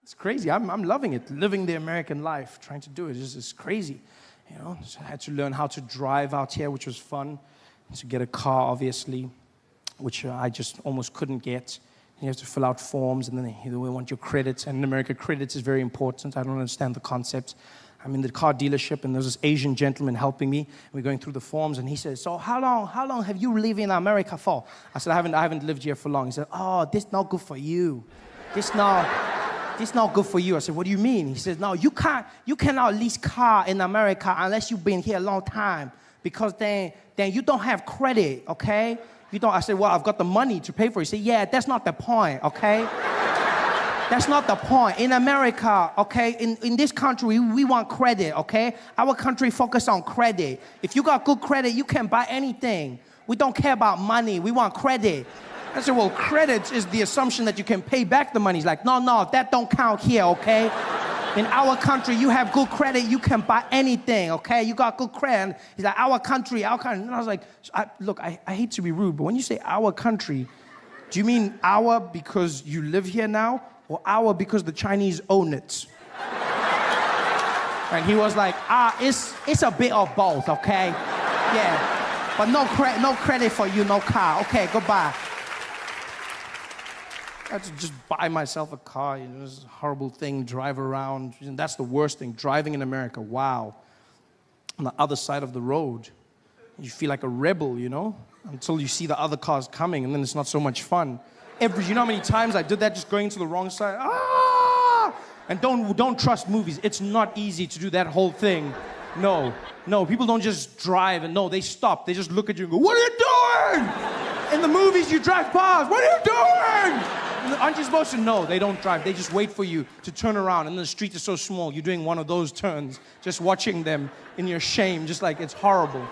It's crazy. I'm loving it, living the American life, trying to do it. It's crazy, you know. So I had to learn how to drive out here, which was fun. To get a car, obviously, which I just almost couldn't get. You have to fill out forms, and then they want your credits. And in America, credits is very important. I don't understand the concept. I'm in the car dealership, and there's this Asian gentleman helping me. We're going through the forms, and he says, "So how long have you lived in America for?" I said, I haven't lived here for long. He said, "Oh, this not good for you. This not good for you." I said, "What do you mean?" He says, "No, you cannot lease car in America unless you've been here a long time, because then you don't have credit, okay? You don't." I said, "Well, I've got the money to pay for it." He said, "Yeah, that's not the point, okay? That's not the point. In America, okay, in this country, we want credit, okay? Our country focus on credit. If you got good credit, you can buy anything. We don't care about money. We want credit." I said, "Well, credit is the assumption that you can pay back the money." He's like, no, that don't count here, okay? In our country, you have good credit, you can buy anything, okay? You got good credit. He's like, our country. And I was like, look, I hate to be rude, but when you say our country, do you mean our because you live here now, or our because the Chinese own it? And he was like, it's a bit of both, okay? Yeah, but no credit for you, no car. Okay, goodbye. I had to just buy myself a car, you know, this horrible thing, drive around. And that's the worst thing, driving in America, wow. On the other side of the road, you feel like a rebel, you know, until you see the other cars coming, and then it's not so much fun. You know how many times I did that, just going to the wrong side? And don't trust movies. It's not easy to do that whole thing. No, people don't just drive, and no, they stop. They just look at you and go, "What are you doing?" In the movies, you drive past. "What are you doing?" Aren't you supposed to? No, they don't drive. They just wait for you to turn around, and the street is so small. You're doing one of those turns, just watching them in your shame, just like it's horrible.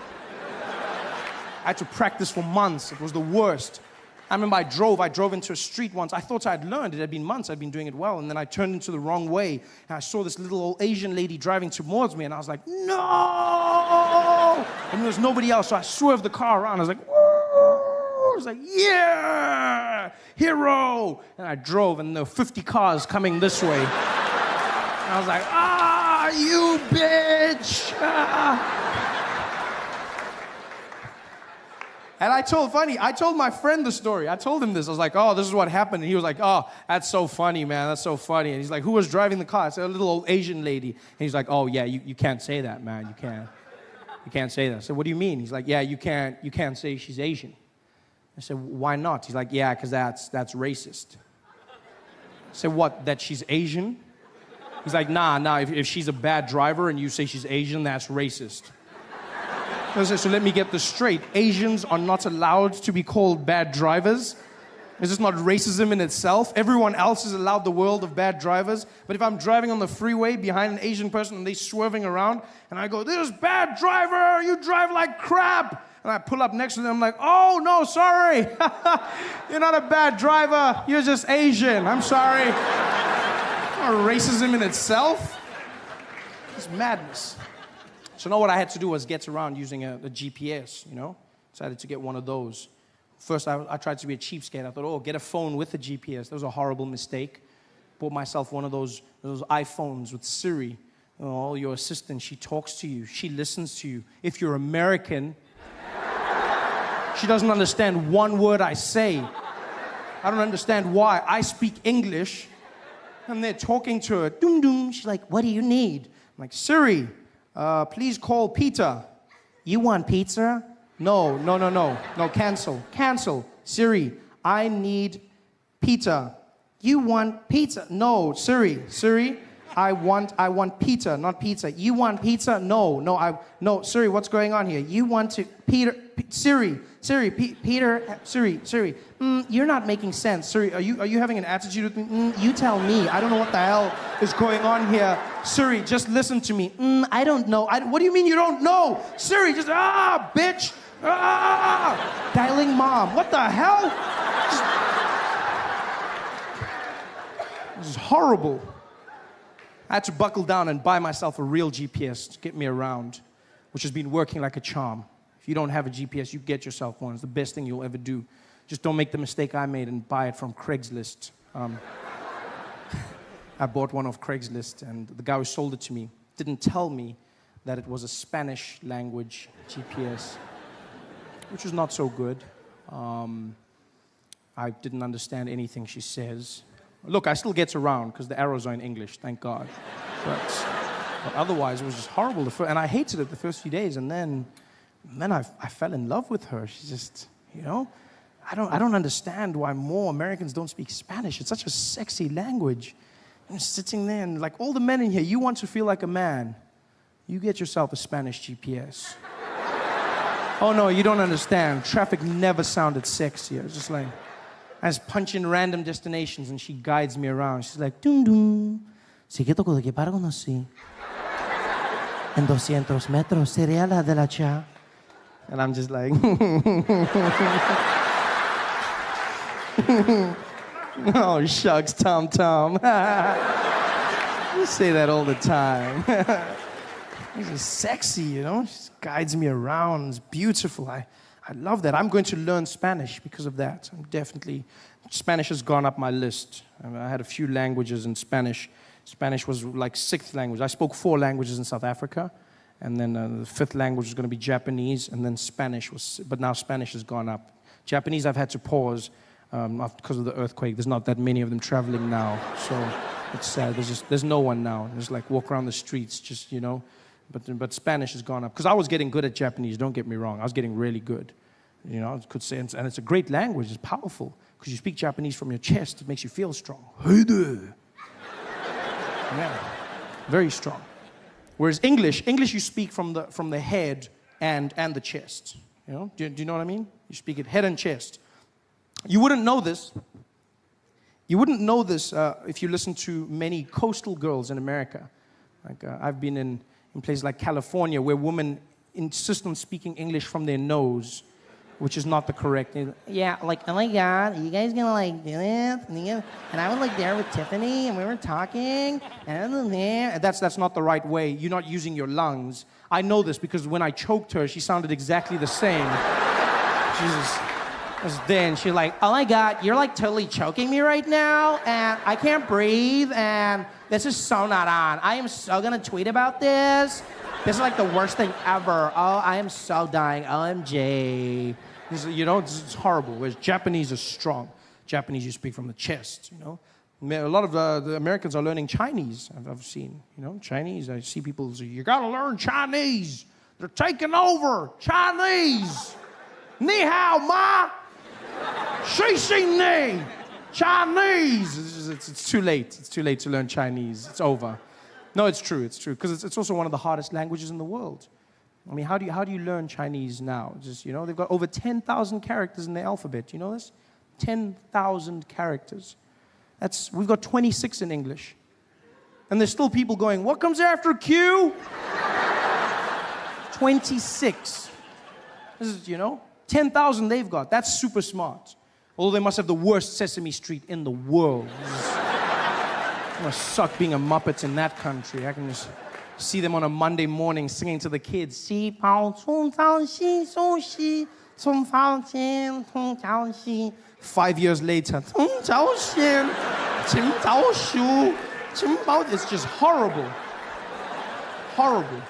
I had to practice for months. It was the worst. I remember I drove into a street once. I thought I'd learned. It had been months. I'd been doing it well, and then I turned into the wrong way, and I saw this little old Asian lady driving towards me, and I was like, "No!" And there was nobody else, so I swerved the car around. I was like, "Whoa!" I was like, "Yeah, hero!" And I drove, and there were 50 cars coming this way. And I was like, "You bitch!" And I told my friend the story. I told him this. I was like, "Oh, this is what happened." And he was like, "Oh, that's so funny, man. That's so funny." And he's like, "Who was driving the car?" I said, "A little old Asian lady." And he's like, "Oh, yeah, you can't say that, man. You can't say that." I said, "What do you mean?" He's like, "Yeah, you can't say she's Asian." I said, "Why not?" He's like, "Yeah, because that's racist." I said, "What, that she's Asian?" He's like, nah, if she's a bad driver and you say she's Asian, that's racist. I said, "So let me get this straight. Asians are not allowed to be called bad drivers? Is this not racism in itself? Everyone else is allowed the world of bad drivers. But if I'm driving on the freeway behind an Asian person and they're swerving around, and I go, 'This bad driver, you drive like crap.' And I pull up next to them, I'm like, 'Oh, no, sorry. You're not a bad driver. You're just Asian. I'm sorry.'" Racism in itself? It's madness. So now what I had to do was get around using a GPS, you know? Decided to get one of those. First, I tried to be a cheapskate. I thought, "Oh, get a phone with a GPS." That was a horrible mistake. Bought myself one of those iPhones with Siri. Oh, your assistant, she talks to you. She listens to you. If you're American, she doesn't understand one word I say. I don't understand why. I speak English, and they're talking to her. Doom, doom. She's like, "What do you need?" I'm like, "Siri, please call Peter." "You want pizza?" No, cancel. "Siri, I need pizza." "You want pizza?" "No, Siri, I want pizza, not pizza." "You want pizza?" No, Siri, what's going on here?" "You want to, Peter, Siri, Peter, Siri. You're not making sense. Siri, are you having an attitude with me? You tell me. I don't know what the hell is going on here. Siri, just listen to me. I don't know. What do you mean you don't know? Siri, just, bitch. Dialing mom. What the hell? This is horrible. I had to buckle down and buy myself a real GPS to get me around, which has been working like a charm. If you don't have a GPS, you get yourself one. It's the best thing you'll ever do. Just don't make the mistake I made and buy it from Craigslist. I bought one off Craigslist, and the guy who sold it to me didn't tell me that it was a Spanish language GPS, which was not so good. I didn't understand anything she says. Look, I still get around because the arrows are in English, thank God. But otherwise, it was just horrible. And I hated it the first few days, and then I fell in love with her. She's just, I don't understand why more Americans don't speak Spanish. It's such a sexy language. I'm sitting there, and like all the men in here, you want to feel like a man. You get yourself a Spanish GPS. Oh no, you don't understand. Traffic never sounded sexier. It's just like, I just punch in random destinations and she guides me around. She's like, dum dum. Sigue toco de que para conocí. En 200 metros sería la de la cha. And I'm just like, oh shucks, Tom Tom. You say that all the time. This is sexy, She just guides me around. It's beautiful. I love that. I'm going to learn Spanish because of that. Spanish has gone up my list. I had a few languages in Spanish. Spanish was like 6th language. I spoke 4 languages in South Africa. And then the 5th language was going to be Japanese. And then Spanish but now Spanish has gone up. Japanese I've had to pause because of the earthquake. There's not that many of them traveling now. So it's sad. There's no one now. Just like walk around the streets, just, But Spanish has gone up. Because I was getting good at Japanese, don't get me wrong. I was getting really good. I could say, and it's a great language. It's powerful. Because you speak Japanese from your chest, it makes you feel strong. Hey there. Yeah, very strong. Whereas English you speak from the head and the chest. Do you know what I mean? You speak it head and chest. You wouldn't know this. You wouldn't know this if you listen to many coastal girls in America. Like I've been in places like California where women insist on speaking English from their nose, which is not the correct. Yeah, like, oh my God, are you guys gonna like do this? And I was like there with Tiffany, and we were talking, and that's not the right way. You're not using your lungs. I know this because when I choked her, she sounded exactly the same. Then she's like, oh my God, you're like totally choking me right now, and I can't breathe, and this is so not on. I am so gonna tweet about this. This is like the worst thing ever. Oh, I am so dying. OMG. It's horrible. Whereas Japanese is strong. Japanese, you speak from the chest, A lot of the Americans are learning Chinese, I've seen. Chinese, I see people say, you gotta learn Chinese. They're taking over. Chinese. Ni hao ma. Shi shi ni. Chinese. It's too late. It's too late to learn Chinese. It's over. No, it's true. It's true. Because it's also one of the hardest languages in the world. I mean, how do you learn Chinese now? Just, they've got over 10,000 characters in the alphabet. You know this? 10,000 characters. We've got 26 in English. And there's still people going, what comes after Q? 26. This is, 10,000 they've got. That's super smart. Although they must have the worst Sesame Street in the world. It must suck being a Muppet in that country. I can just see them on a Monday morning singing to the kids. 5 years later, it's just horrible. Horrible.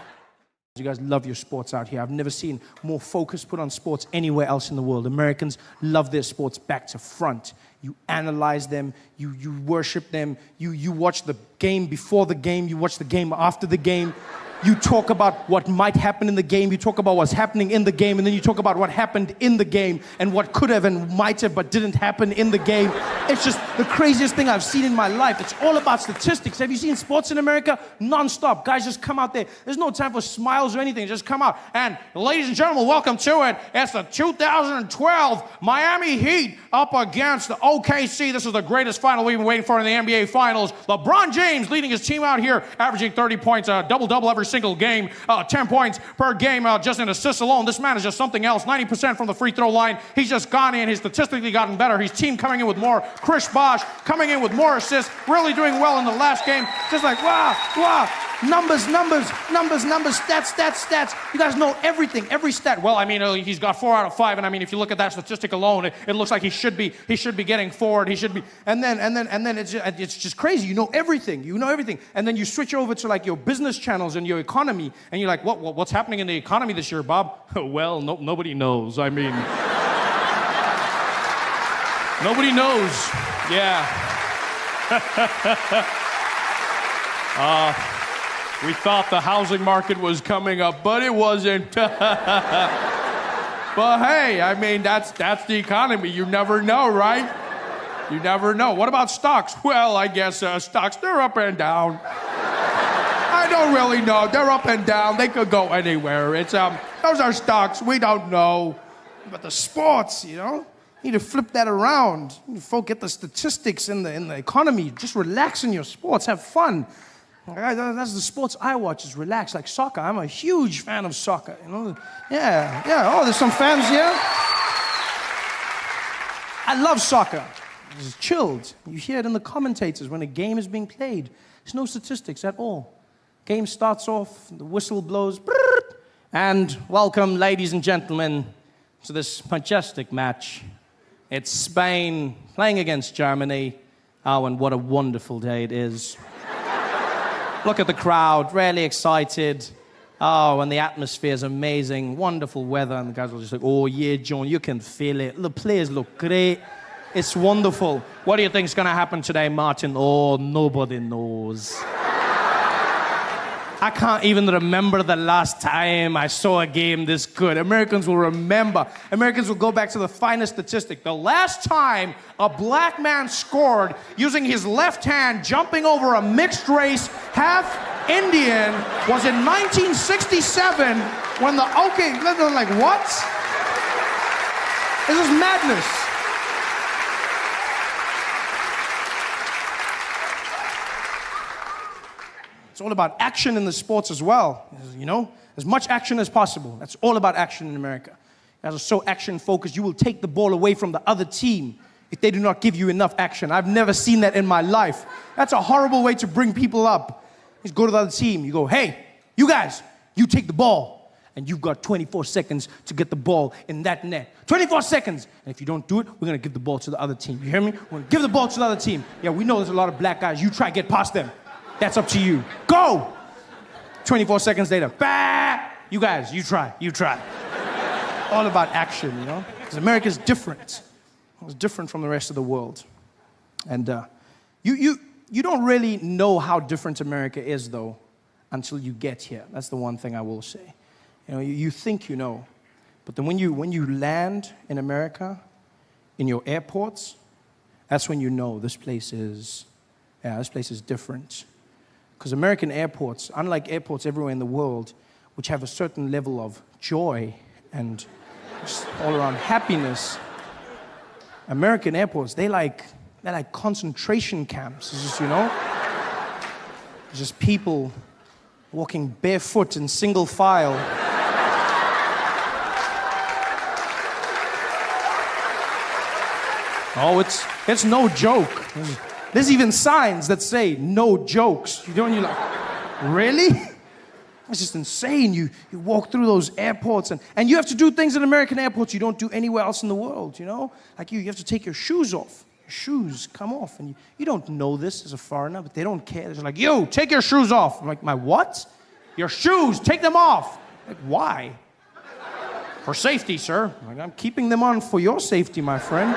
You guys love your sports out here. I've never seen more focus put on sports anywhere else in the world. Americans love their sports back to front. You analyze them, you worship them, you watch the game before the game, you watch the game after the game. You talk about what might happen in the game, you talk about what's happening in the game, and then you talk about what happened in the game and what could have and might have but didn't happen in the game. It's just the craziest thing I've seen in my life. It's all about statistics. Have you seen sports in America? Non-stop. Guys just come out there. There's no time for smiles or anything. Just come out. And ladies and gentlemen, welcome to it. It's the 2012 Miami Heat up against the OKC. This is the greatest final we've been waiting for in the NBA Finals. LeBron James leading his team out here, averaging 30 points, double-double every single game, 10 points per game, just in assists alone. This man is just something else. 90% from the free throw line. He's just gone in. He's statistically gotten better. His team coming in with more. Chris Bosh coming in with more assists, really doing well in the last game. Just like, wow, wow. Numbers, stats. You guys know everything, every stat. Well, I mean, he's got 4 out of 5, and I mean, if you look at that statistic alone, it looks like he should be getting forward. He should be, and then it's just crazy. You know everything, and then you switch over to like your business channels and your economy, and you're like, what's happening in the economy this year, Bob? Well, nobody knows. I mean, nobody knows. Yeah. We thought the housing market was coming up, but it wasn't. But hey, I mean, that's the economy. You never know, right? You never know. What about stocks? Well, I guess stocks, they're up and down. I don't really know. They're up and down. They could go anywhere. It's those are stocks. We don't know. But the sports, you know, you need to flip that around. You forget the statistics in the economy. Just relax in your sports. Have fun. That's the sports I watch, is relax, like soccer. I'm a huge fan of soccer, you know. Yeah. Oh, there's some fans here. I love soccer. It's chilled. You hear it in the commentators when a game is being played. There's no statistics at all. Game starts off, the whistle blows, and welcome, ladies and gentlemen, to this majestic match. It's Spain playing against Germany. Oh, and what a wonderful day it is. Look at the crowd, really excited. Oh, and the atmosphere is amazing. Wonderful weather. And the guys are just like, oh, yeah, John, you can feel it. The players look great. It's wonderful. What do you think's going to happen today, Martin? Oh, nobody knows. I can't even remember the last time I saw a game this good. Americans will remember. Americans will go back to the finest statistic. The last time a black man scored using his left hand, jumping over a mixed race, half Indian, was in 1967 when they're like, what? This is madness. It's all about action in the sports as well, you know? As much action as possible. That's all about action in America. You guys are so action-focused, you will take the ball away from the other team if they do not give you enough action. I've never seen that in my life. That's a horrible way to bring people up. You just go to the other team, you go, hey, you guys, you take the ball, and you've got 24 seconds to get the ball in that net. 24 seconds! And if you don't do it, we're gonna give the ball to the other team. You hear me? We're gonna give the ball to the other team. Yeah, we know there's a lot of black guys. You try to get past them. That's up to you. Go! 24 seconds later, bah! You guys, you try. All about action, you know? Because America's different. It's different from the rest of the world. And you don't really know how different America is, though, until you get here. That's the one thing I will say. You know, you think you know. But then when you land in America, in your airports, that's when you know this place is different. Because American airports, unlike airports everywhere in the world, which have a certain level of joy and just all around happiness, American airports, they're like concentration camps. It's just, you know, just people walking barefoot in single file. Oh, it's no joke. There's even signs that say, no jokes. You know, and you're like, really? It's just insane. You walk through those airports, and you have to do things in American airports you don't do anywhere else in the world, you know? Like you have to take your shoes off. Your shoes come off, and you don't know this as a foreigner, but they don't care. They're like, yo, take your shoes off. I'm like, my what? Your shoes, take them off. Like, why? For safety, sir. I'm like, I'm keeping them on for your safety, my friend.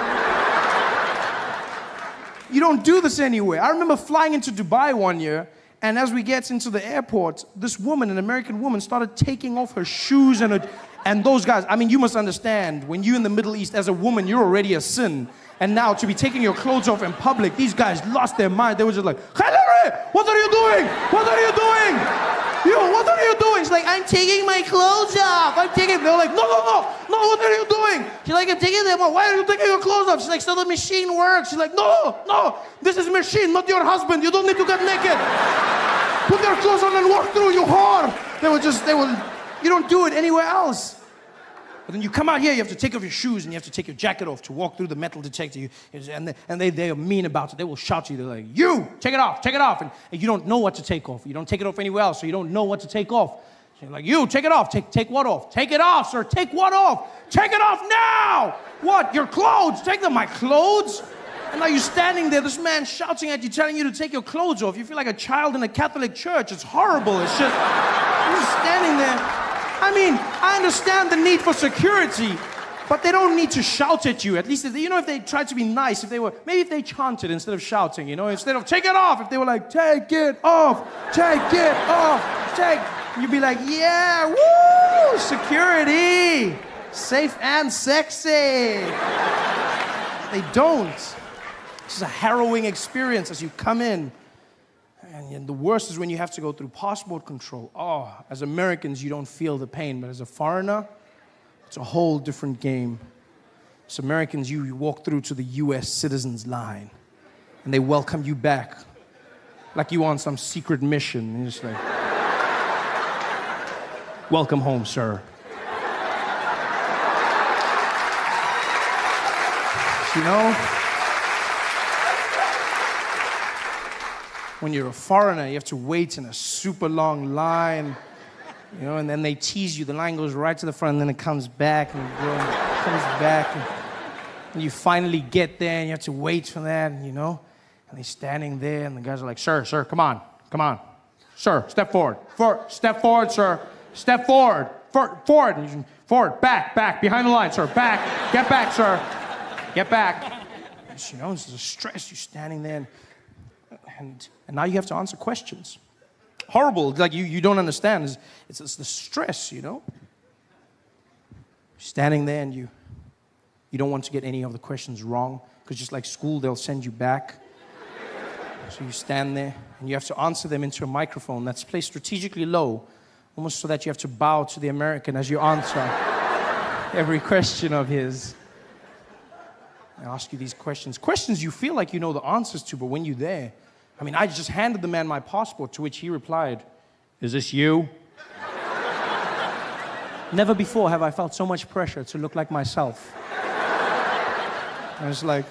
You don't do this anywhere. I remember flying into Dubai one year, and as we get into the airport, this woman, an American woman, started taking off her shoes and those guys. I mean, you must understand, when you're in the Middle East as a woman, you're already a sin. And now to be taking your clothes off in public, these guys lost their mind. They were just like, Khalere, what are you doing? What are you doing? Yo, what are you doing? She's like, I'm taking my clothes off. They're like, no, what are you doing? She's like, I'm taking them off. Why are you taking your clothes off? She's like, so the machine works. She's like, no, this is a machine, not your husband. You don't need to get naked. Put your clothes on and walk through, you whore. You don't do it anywhere else. But then you come out here, you have to take off your shoes and you have to take your jacket off to walk through the metal detector. They are mean about it. They will shout to you. They're like, you, take it off, take it off. And you don't know what to take off. You don't take it off anywhere else, so you don't know what to take off. So you're like, you, take it off. Take what off? Take it off, sir. Take what off? Take it off now. What? Your clothes. Take them. My clothes? And now you're standing there, this man shouting at you, telling you to take your clothes off. You feel like a child in a Catholic church. It's horrible. It's just, you're just standing there. I mean, I understand the need for security, but they don't need to shout at you. At least, if they tried to be nice, maybe if they chanted instead of shouting, instead of take it off, if they were like, take it off, you'd be like, yeah, woo, security, safe and sexy. They don't. This is a harrowing experience as you come in. And the worst is when you have to go through passport control. Oh, as Americans, you don't feel the pain, but as a foreigner, it's a whole different game. As Americans, you walk through to the U.S. citizens line, and they welcome you back like you on some secret mission. And you're just like, welcome home, sir. You know? When you're a foreigner, you have to wait in a super long line, and then they tease you. The line goes right to the front, and then it comes back, and it comes back, and you finally get there, and you have to wait for that, and they're standing there, and the guys are like, sir, come on, sir, step forward, step forward, sir, step forward, forward, back, behind the line, sir, back, get back, sir, get back. It's a stress. You're standing there, and now you have to answer questions. Horrible, like you don't understand. It's the stress, Standing there and you don't want to get any of the questions wrong, because just like school, they'll send you back. So you stand there and you have to answer them into a microphone that's placed strategically low, almost so that you have to bow to the American as you answer every question of his. I ask you these questions you feel like you know the answers to, but when you're there, I just handed the man my passport, to which he replied, is this you? Never before have I felt so much pressure to look like myself. I was like,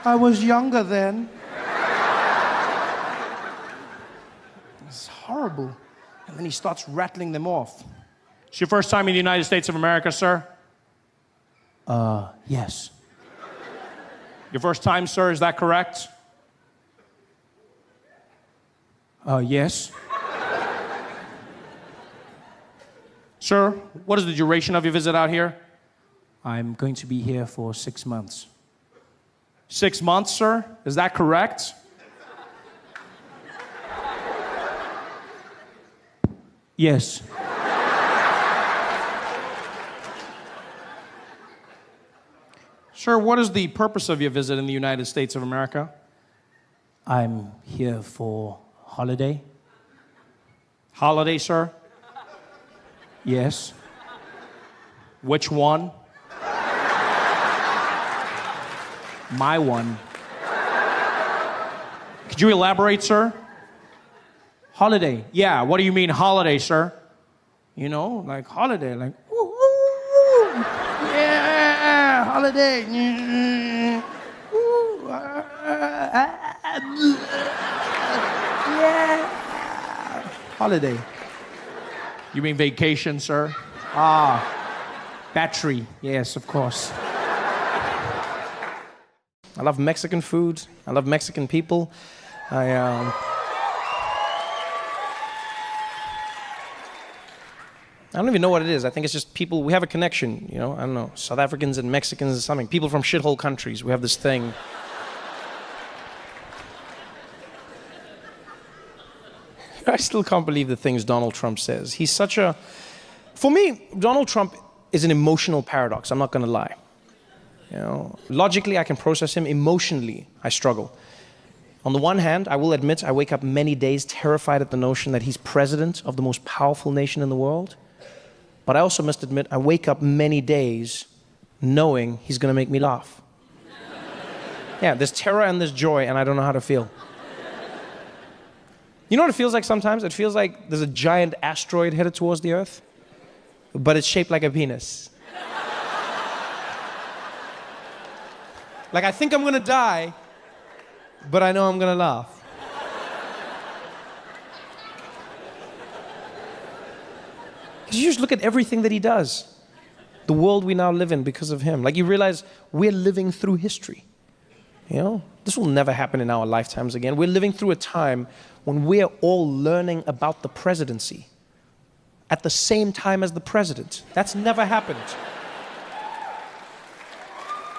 I was younger then. It's horrible. And then he starts rattling them off. It's your first time in the United States of America, sir? Yes. Your first time, sir, is that correct? Yes. Sir, what is the duration of your visit out here? I'm going to be here for 6 months. 6 months, sir? Is that correct? Yes. Sir, what is the purpose of your visit in the United States of America? I'm here for holiday. Holiday, sir? Yes. Which one? My one. Could you elaborate, sir? Holiday. Yeah, what do you mean holiday, sir? Like holiday, like, woo, woo, woo. Yeah, holiday. Yeah. Holiday. You mean vacation, sir? Battery. Yes, of course. I love Mexican food. I love Mexican people. I don't even know what it is. I think it's just people, we have a connection, I don't know, South Africans and Mexicans or something. People from shithole countries, we have this thing. I still can't believe the things Donald Trump says. He's such a... For me, Donald Trump is an emotional paradox, I'm not gonna lie. Logically, I can process him. Emotionally, I struggle. On the one hand, I will admit I wake up many days terrified at the notion that he's president of the most powerful nation in the world. But I also must admit I wake up many days knowing he's gonna make me laugh. Yeah, there's terror and there's joy, and I don't know how to feel. You know what it feels like sometimes? It feels like there's a giant asteroid headed towards the Earth, but it's shaped like a penis. Like, I think I'm gonna die, but I know I'm gonna laugh. You just look at everything that he does. The world we now live in because of him. Like, you realize we're living through history. You know, this will never happen in our lifetimes again. We're living through a time when we're all learning about the presidency at the same time as the president. That's never happened.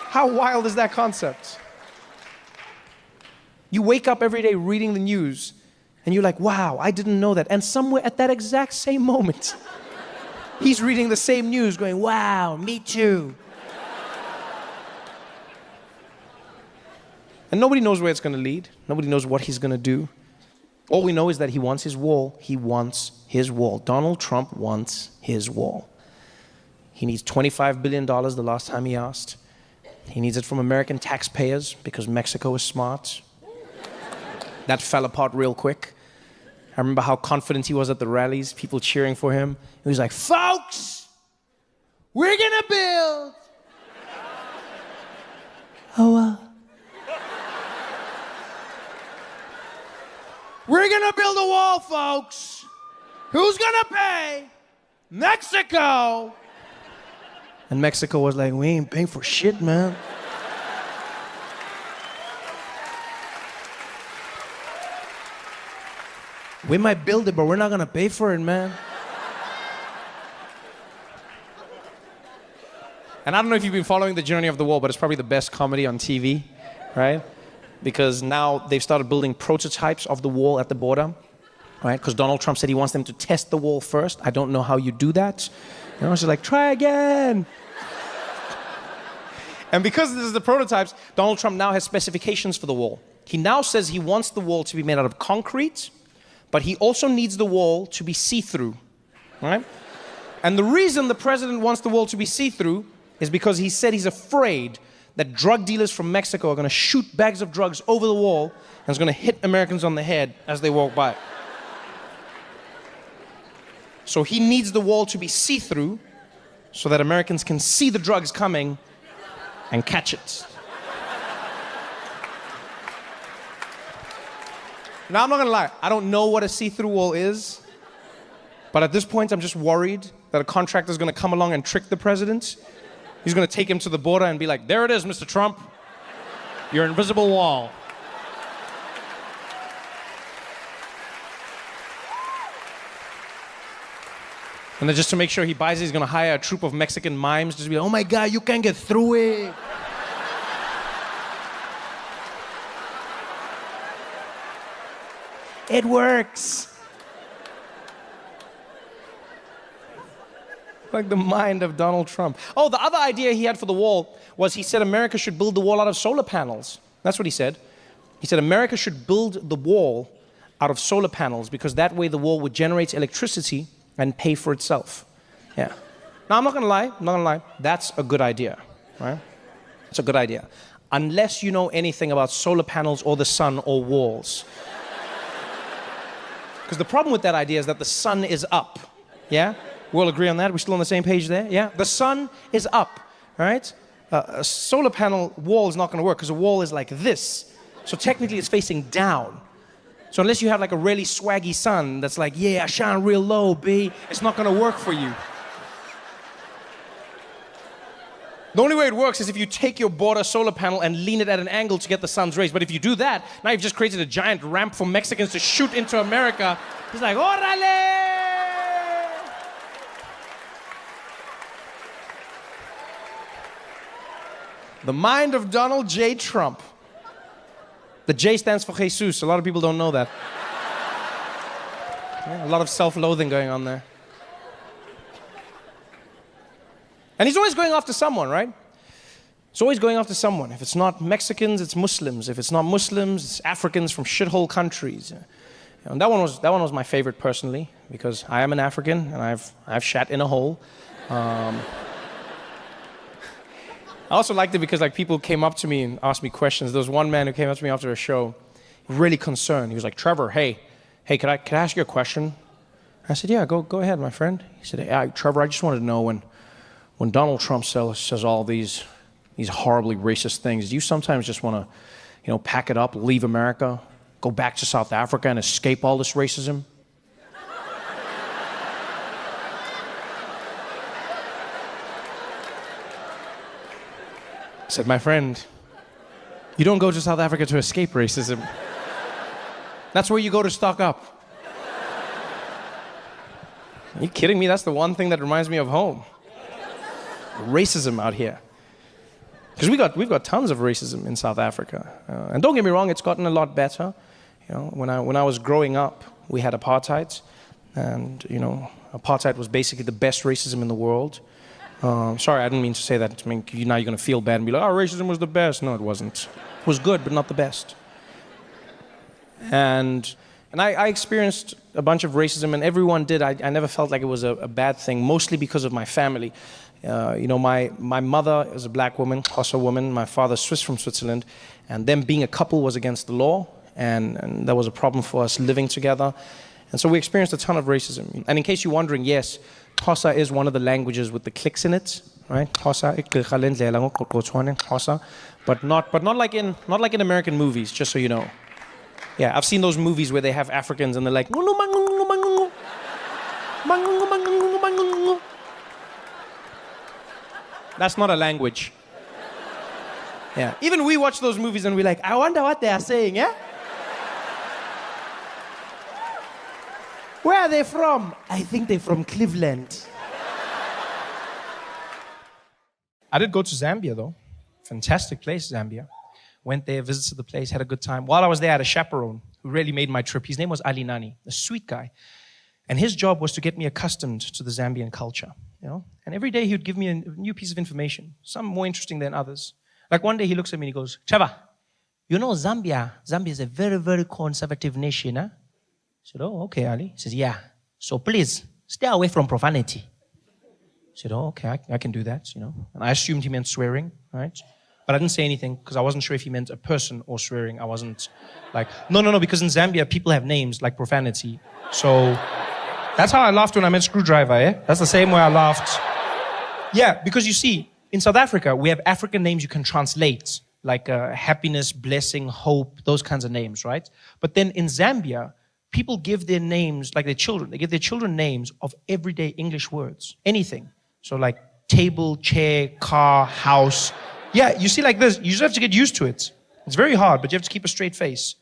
How wild is that concept? You wake up every day reading the news and you're like, wow, I didn't know that. And somewhere at that exact same moment, he's reading the same news going, wow, me too. And nobody knows where it's going to lead. Nobody knows what he's going to do. All we know is that he wants his wall. He wants his wall. Donald Trump wants his wall. He needs $25 billion the last time he asked. He needs it from American taxpayers because Mexico is smart. That fell apart real quick. I remember how confident he was at the rallies, people cheering for him. He was like, folks, we're gonna build. We're gonna build a wall, folks. Who's gonna pay? Mexico. And Mexico was like, we ain't paying for shit, man. We might build it, but we're not gonna pay for it, man. And I don't know if you've been following the journey of the wall, but it's probably the best comedy on TV, right? Because now they've started building prototypes of the wall at the border, right? Because Donald Trump said he wants them to test the wall first. I don't know how you do that. You know, it's like, try again. And because this is the prototypes, Donald Trump now has specifications for the wall. He now says he wants the wall to be made out of concrete, but he also needs the wall to be see-through, right? And the reason the president wants the wall to be see-through is because he said he's afraid that drug dealers from Mexico are going to shoot bags of drugs over the wall and it's going to hit Americans on the head as they walk by. So he needs the wall to be see-through so that Americans can see the drugs coming and catch it. Now, I'm not going to lie. I don't know what a see-through wall is. But at this point, I'm just worried that a contractor is going to come along and trick the president. He's going to take him to the border and be like, there it is, Mr. Trump. Your invisible wall. And then just to make sure he buys it, he's going to hire a troop of Mexican mimes just to be like, oh my God, you can't get through it. It works. Like the mind of Donald Trump. Oh, the other idea he had for the wall was he said America should build the wall out of solar panels. That's what he said. He said America should build the wall out of solar panels because that way the wall would generate electricity and pay for itself. Yeah. Now, I'm not gonna lie. That's a good idea, right? It's a good idea. Unless you know anything about solar panels or the sun or walls. Because the problem with that idea is that the sun is up, yeah? We all agree on that? We're still on the same page there? Yeah? The sun is up, right? A solar panel wall is not going to work because a wall is like this. So technically it's facing down. So unless you have like a really swaggy sun that's like, yeah, I shine real low, B, it's not going to work for you. The only way it works is if you take your border solar panel and lean it at an angle to get the sun's rays. But if you do that, now you've just created a giant ramp for Mexicans to shoot into America. It's like, órale! The mind of Donald J. Trump. The J stands for Jesus. A lot of people don't know that. Yeah, a lot of self-loathing going on there. And he's always going after someone, right? He's always going after someone. If it's not Mexicans, it's Muslims. If it's not Muslims, it's Africans from shithole countries. And that one was my favorite personally, because I am an African and I've shat in a hole. I also liked it because like people came up to me and asked me questions. There was one man who came up to me after a show, really concerned. He was like, Trevor, hey, hey, could I ask you a question? I said, yeah, go ahead, my friend. He said, hey, Trevor, I just wanted to know when Donald Trump says all these horribly racist things, do you sometimes just want to, pack it up, leave America, go back to South Africa and escape all this racism? I said, my friend, you don't go to South Africa to escape racism. That's where you go to stock up. Are you kidding me? That's the one thing that reminds me of home. Racism out here. Because we've got tons of racism in South Africa. And don't get me wrong, it's gotten a lot better. When I was growing up, we had apartheid. And, apartheid was basically the best racism in the world. Sorry, I didn't mean to say that. Now you're going to feel bad and be like, oh, racism was the best. No, it wasn't. It was good, but not the best. And I experienced a bunch of racism, and everyone did. I never felt like it was a bad thing, mostly because of my family. My mother is a black woman, Xhosa woman. My father's Swiss from Switzerland. And them being a couple was against the law, and that was a problem for us living together. And so we experienced a ton of racism. And in case you're wondering, yes, Xhosa is one of the languages with the clicks in it, right? Xhosa, but not like in American movies, just so you know. Yeah, I've seen those movies where they have Africans and they're like, that's not a language. Yeah, even we watch those movies and we're like, I wonder what they are saying, yeah? Where are they from? I think they're from Cleveland. I did go to Zambia, though. Fantastic place, Zambia. Went there, visited the place, had a good time. While I was there, I had a chaperone who really made my trip. His name was Ali Nani, a sweet guy. And his job was to get me accustomed to the Zambian culture, And every day he would give me a new piece of information, some more interesting than others. Like one day he looks at me and he goes, Trevor, Zambia is a very, very conservative nation, huh? I said, oh, okay, Ali. He says, yeah. So please, stay away from profanity. I said, oh, okay, I can do that, And I assumed he meant swearing, right? But I didn't say anything because I wasn't sure if he meant a person or swearing. I wasn't like, no, because in Zambia, people have names like profanity. So that's how I laughed when I met Screwdriver, eh? That's the same way I laughed. Yeah, because you see, in South Africa, we have African names you can translate, like happiness, blessing, hope, those kinds of names, right? But then in Zambia, people give their names, like their children, they give their children names of everyday English words, anything. So like table, chair, car, house. Yeah, you see like this, you just have to get used to it. It's very hard, but you have to keep a straight face.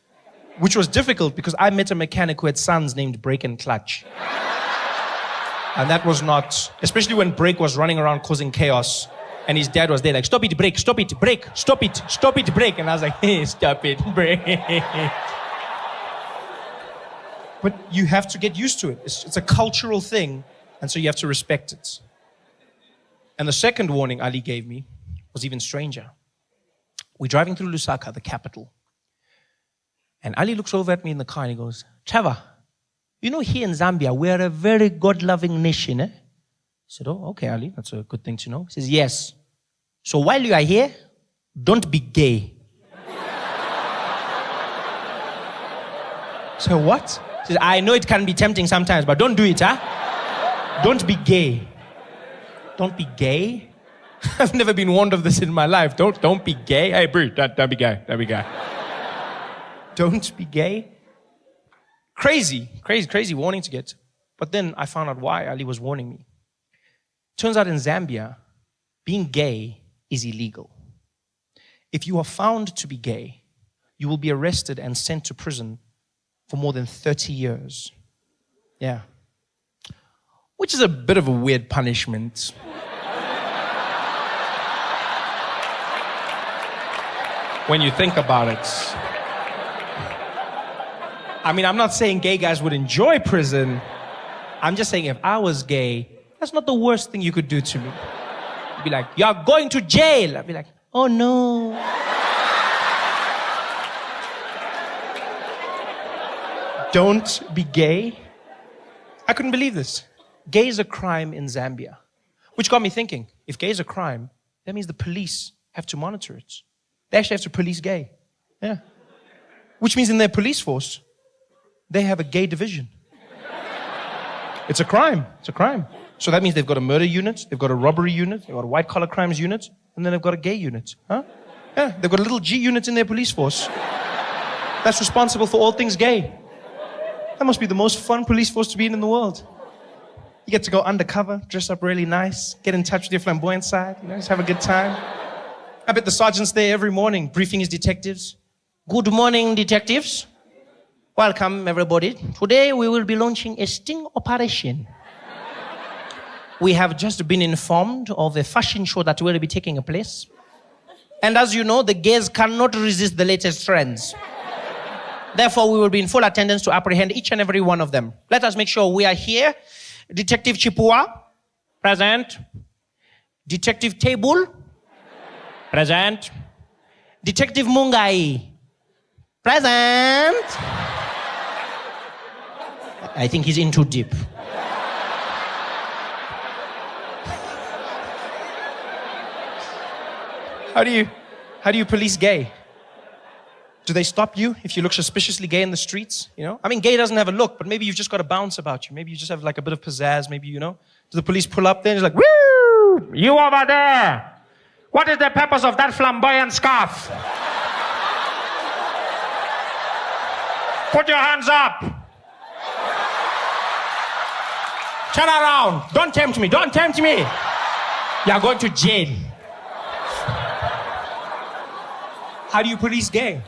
Which was difficult because I met a mechanic who had sons named Brake and Clutch. And that was not, especially when Brake was running around causing chaos. And his dad was there like, stop it, Brake, stop it, Brake, stop it, Brake. And I was like, hey, stop it, Brake. But you have to get used to it. It's a cultural thing, and so you have to respect it. And the second warning Ali gave me was even stranger. We're driving through Lusaka, the capital. And Ali looks over at me in the car and he goes, Trevor, here in Zambia, we're a very God-loving nation, eh? I said, oh, okay, Ali, that's a good thing to know. He says, yes. So while you are here, don't be gay. So what? He says, I know it can be tempting sometimes, but don't do it, huh? Don't be gay. Don't be gay? I've never been warned of this in my life. Don't be gay. Hey, bro, don't be gay. Don't be gay. Don't be gay. Crazy warning to get. But then I found out why Ali was warning me. Turns out in Zambia, being gay is illegal. If you are found to be gay, you will be arrested and sent to prison for more than 30 years. Yeah. Which is a bit of a weird punishment. When you think about it. I mean, I'm not saying gay guys would enjoy prison. I'm just saying if I was gay, that's not the worst thing you could do to me. You'd be like, you're going to jail. I'd be like, oh no. Don't be gay. I couldn't believe this. Gay is a crime in Zambia. Which got me thinking, if gay is a crime, that means the police have to monitor it. They actually have to police gay. Yeah. Which means in their police force, they have a gay division. It's a crime. It's a crime. So that means they've got a murder unit, they've got a robbery unit, they've got a white-collar crimes unit, and then they've got a gay unit. Huh? Yeah, they've got a little G unit in their police force that's responsible for all things gay. That must be the most fun police force to be in the world. You get to go undercover, dress up really nice, get in touch with your flamboyant side, just have a good time. I bet the sergeant's there every morning, briefing his detectives. Good morning, detectives. Welcome, everybody. Today we will be launching a sting operation. We have just been informed of a fashion show that will be taking place. And as you know, the gays cannot resist the latest trends. Therefore, we will be in full attendance to apprehend each and every one of them. Let us make sure we are here. Detective Chipua, present. Detective Table, present. Detective Mungai, present. I think he's in too deep. How do you police gay? Do they stop you if you look suspiciously gay in the streets? You know? I mean, gay doesn't have a look, but maybe you've just got a bounce about you. Maybe you just have like a bit of pizzazz, maybe, you know? Do the police pull up there and it's like, woo! You over there! What is the purpose of that flamboyant scarf? Put your hands up! Turn around! Don't tempt me! Don't tempt me! You're going to jail. How do you police gay?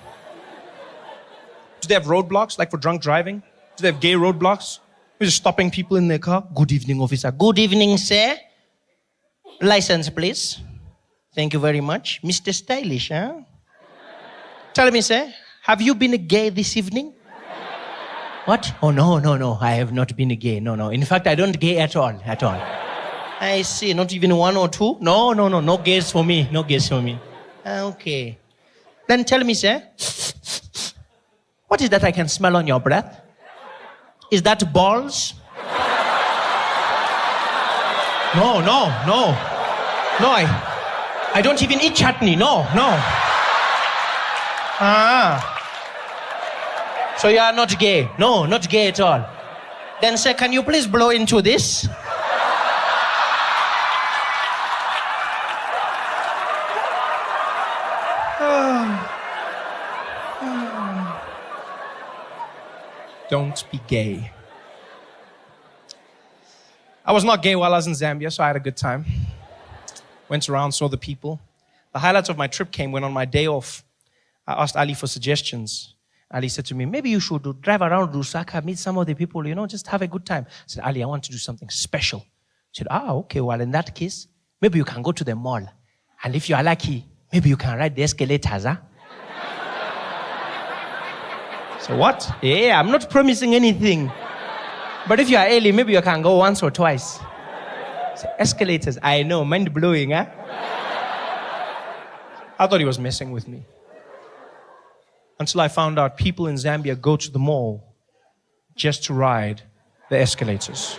Do they have roadblocks, like for drunk driving? Do they have gay roadblocks? They're just stopping people in their car. Good evening, officer. Good evening, sir. License, please. Thank you very much. Mr. Stylish, huh? Tell me, sir, have you been gay this evening? What? Oh, no. I have not been gay. No. In fact, I don't gay at all. I see. Not even one or two? No. No gays for me. No gays for me. Okay. Then tell me, sir, what is that I can smell on your breath? Is that balls? No. No, I don't even eat chutney. No. So you are not gay? No, not gay at all. Then, sir, can you please blow into this? Don't be gay. I was not gay while I was in Zambia, so I had a good time. Went around, saw the people. The highlights of my trip came when on my day off, I asked Ali for suggestions. Ali said to me, maybe you should drive around Lusaka, meet some of the people, just have a good time. I said, Ali, I want to do something special. He said, okay, well, in that case, maybe you can go to the mall. And if you are lucky, maybe you can ride the escalators, huh? So what? Yeah, I'm not promising anything. But if you are early, maybe you can go once or twice. So escalators, I know, mind-blowing, huh? I thought he was messing with me. Until I found out people in Zambia go to the mall just to ride the escalators.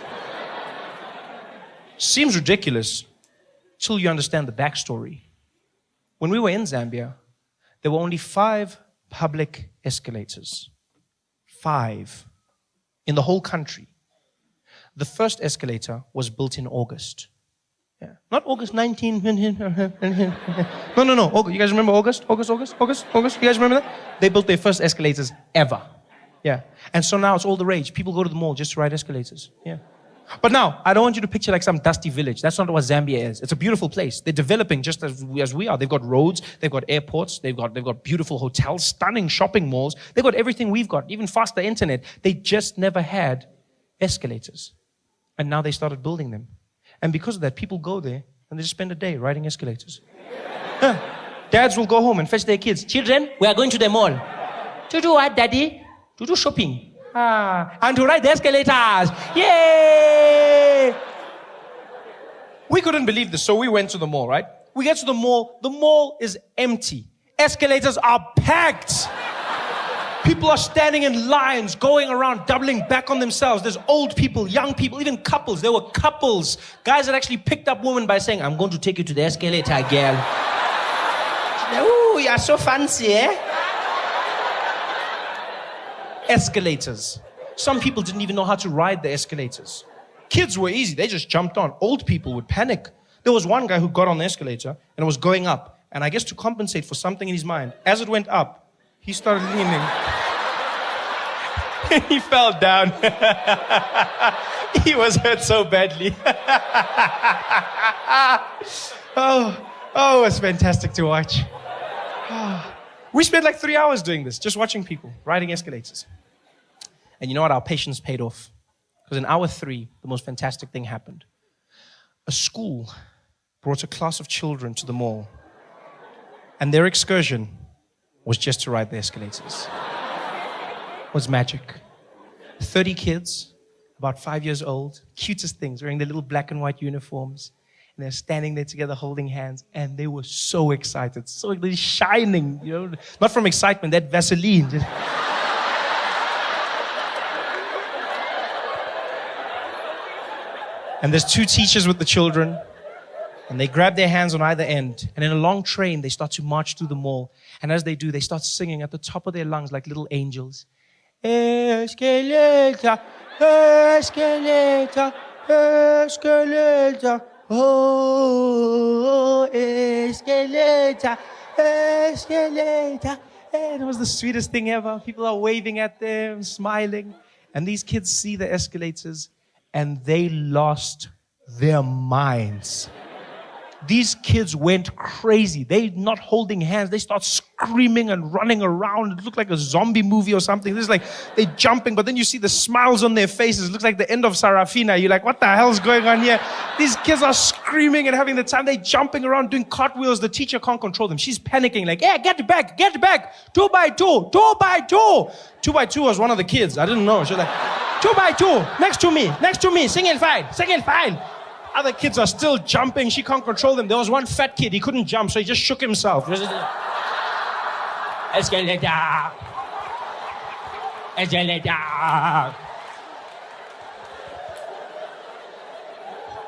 Seems ridiculous till you understand the backstory. When we were in Zambia, there were only 5 public escalators. 5 in the whole country. The first escalator was built in August. Yeah. Not August 19. No. You guys remember August? August? You guys remember that? They built their first escalators ever. Yeah. And so now it's all the rage. People go to the mall just to ride escalators. Yeah. But now, I don't want you to picture like some dusty village. That's not what Zambia is. It's a beautiful place. They're developing just as we are. They've got roads, they've got airports, they've got beautiful hotels, stunning shopping malls. They've got everything we've got, even faster internet. They just never had escalators. And now they started building them. And because of that, people go there and they just spend a day riding escalators. Dads will go home and fetch their kids. Children, we are going to the mall. To do what, Daddy? To do shopping. And to ride the escalators. Yay! We couldn't believe this, so we went to the mall, right? We get to the mall is empty. Escalators are packed. People are standing in lines, going around, doubling back on themselves. There's old people, young people, even couples. There were couples. Guys that actually picked up women by saying, I'm going to take you to the escalator, girl. Ooh, you're so fancy, eh? Escalators. Some people didn't even know how to ride the escalators. Kids were easy. They just jumped on. Old people would panic. There was one guy who got on the escalator and it was going up. And I guess to compensate for something in his mind, as it went up, he started leaning. He fell down. He was hurt so badly. Oh, it was fantastic to watch. We spent like 3 hours doing this, just watching people riding escalators. And you know what? Our patience paid off. Because in hour 3, the most fantastic thing happened. A school brought a class of children to the mall. And their excursion was just to ride the escalators. It was magic. 30 kids, about 5 years old, cutest things, wearing their little black and white uniforms. And they're standing there together holding hands. And they were so excited, so they're shining, you know. Not from excitement, that Vaseline. Just... And there's 2 teachers with the children. And they grab their hands on either end. And in a long train, they start to march through the mall. And as they do, they start singing at the top of their lungs like little angels. Escalator, escalator, escalator. Oh, escalator, escalator. And it was the sweetest thing ever. People are waving at them, smiling. And these kids see the escalators and they lost their minds. These kids went crazy. They're not holding hands. They start screaming and running around. It looked like a zombie movie or something. This is like they're jumping, but then you see the smiles on their faces. It looks like the end of Sarafina. You're like, what the hell's going on here? These kids are screaming and having the time. They're jumping around, doing cartwheels. The teacher can't control them. She's panicking like, yeah, get back, 2 by 2, 2 by 2. 2 by 2 was one of the kids. I didn't know. She was like, 2 by 2, next to me, single file. Other kids are still jumping. She can't control them. There was one fat kid. He couldn't jump, so he just shook himself. Escalator. Escalator.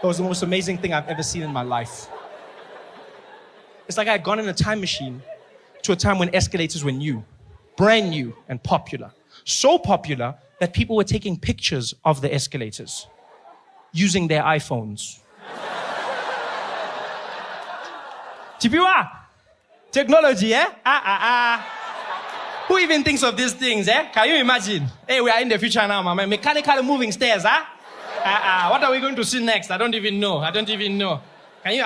It was the most amazing thing I've ever seen in my life. It's like I had gone in a time machine to a time when escalators were new, brand new and popular. So popular that people were taking pictures of the escalators using their iPhones. Tipiwa, technology, eh? Who even thinks of these things, eh? Can you imagine? Hey, we are in the future now, mama. Mechanical moving stairs, huh? What are we going to see next? I don't even know. I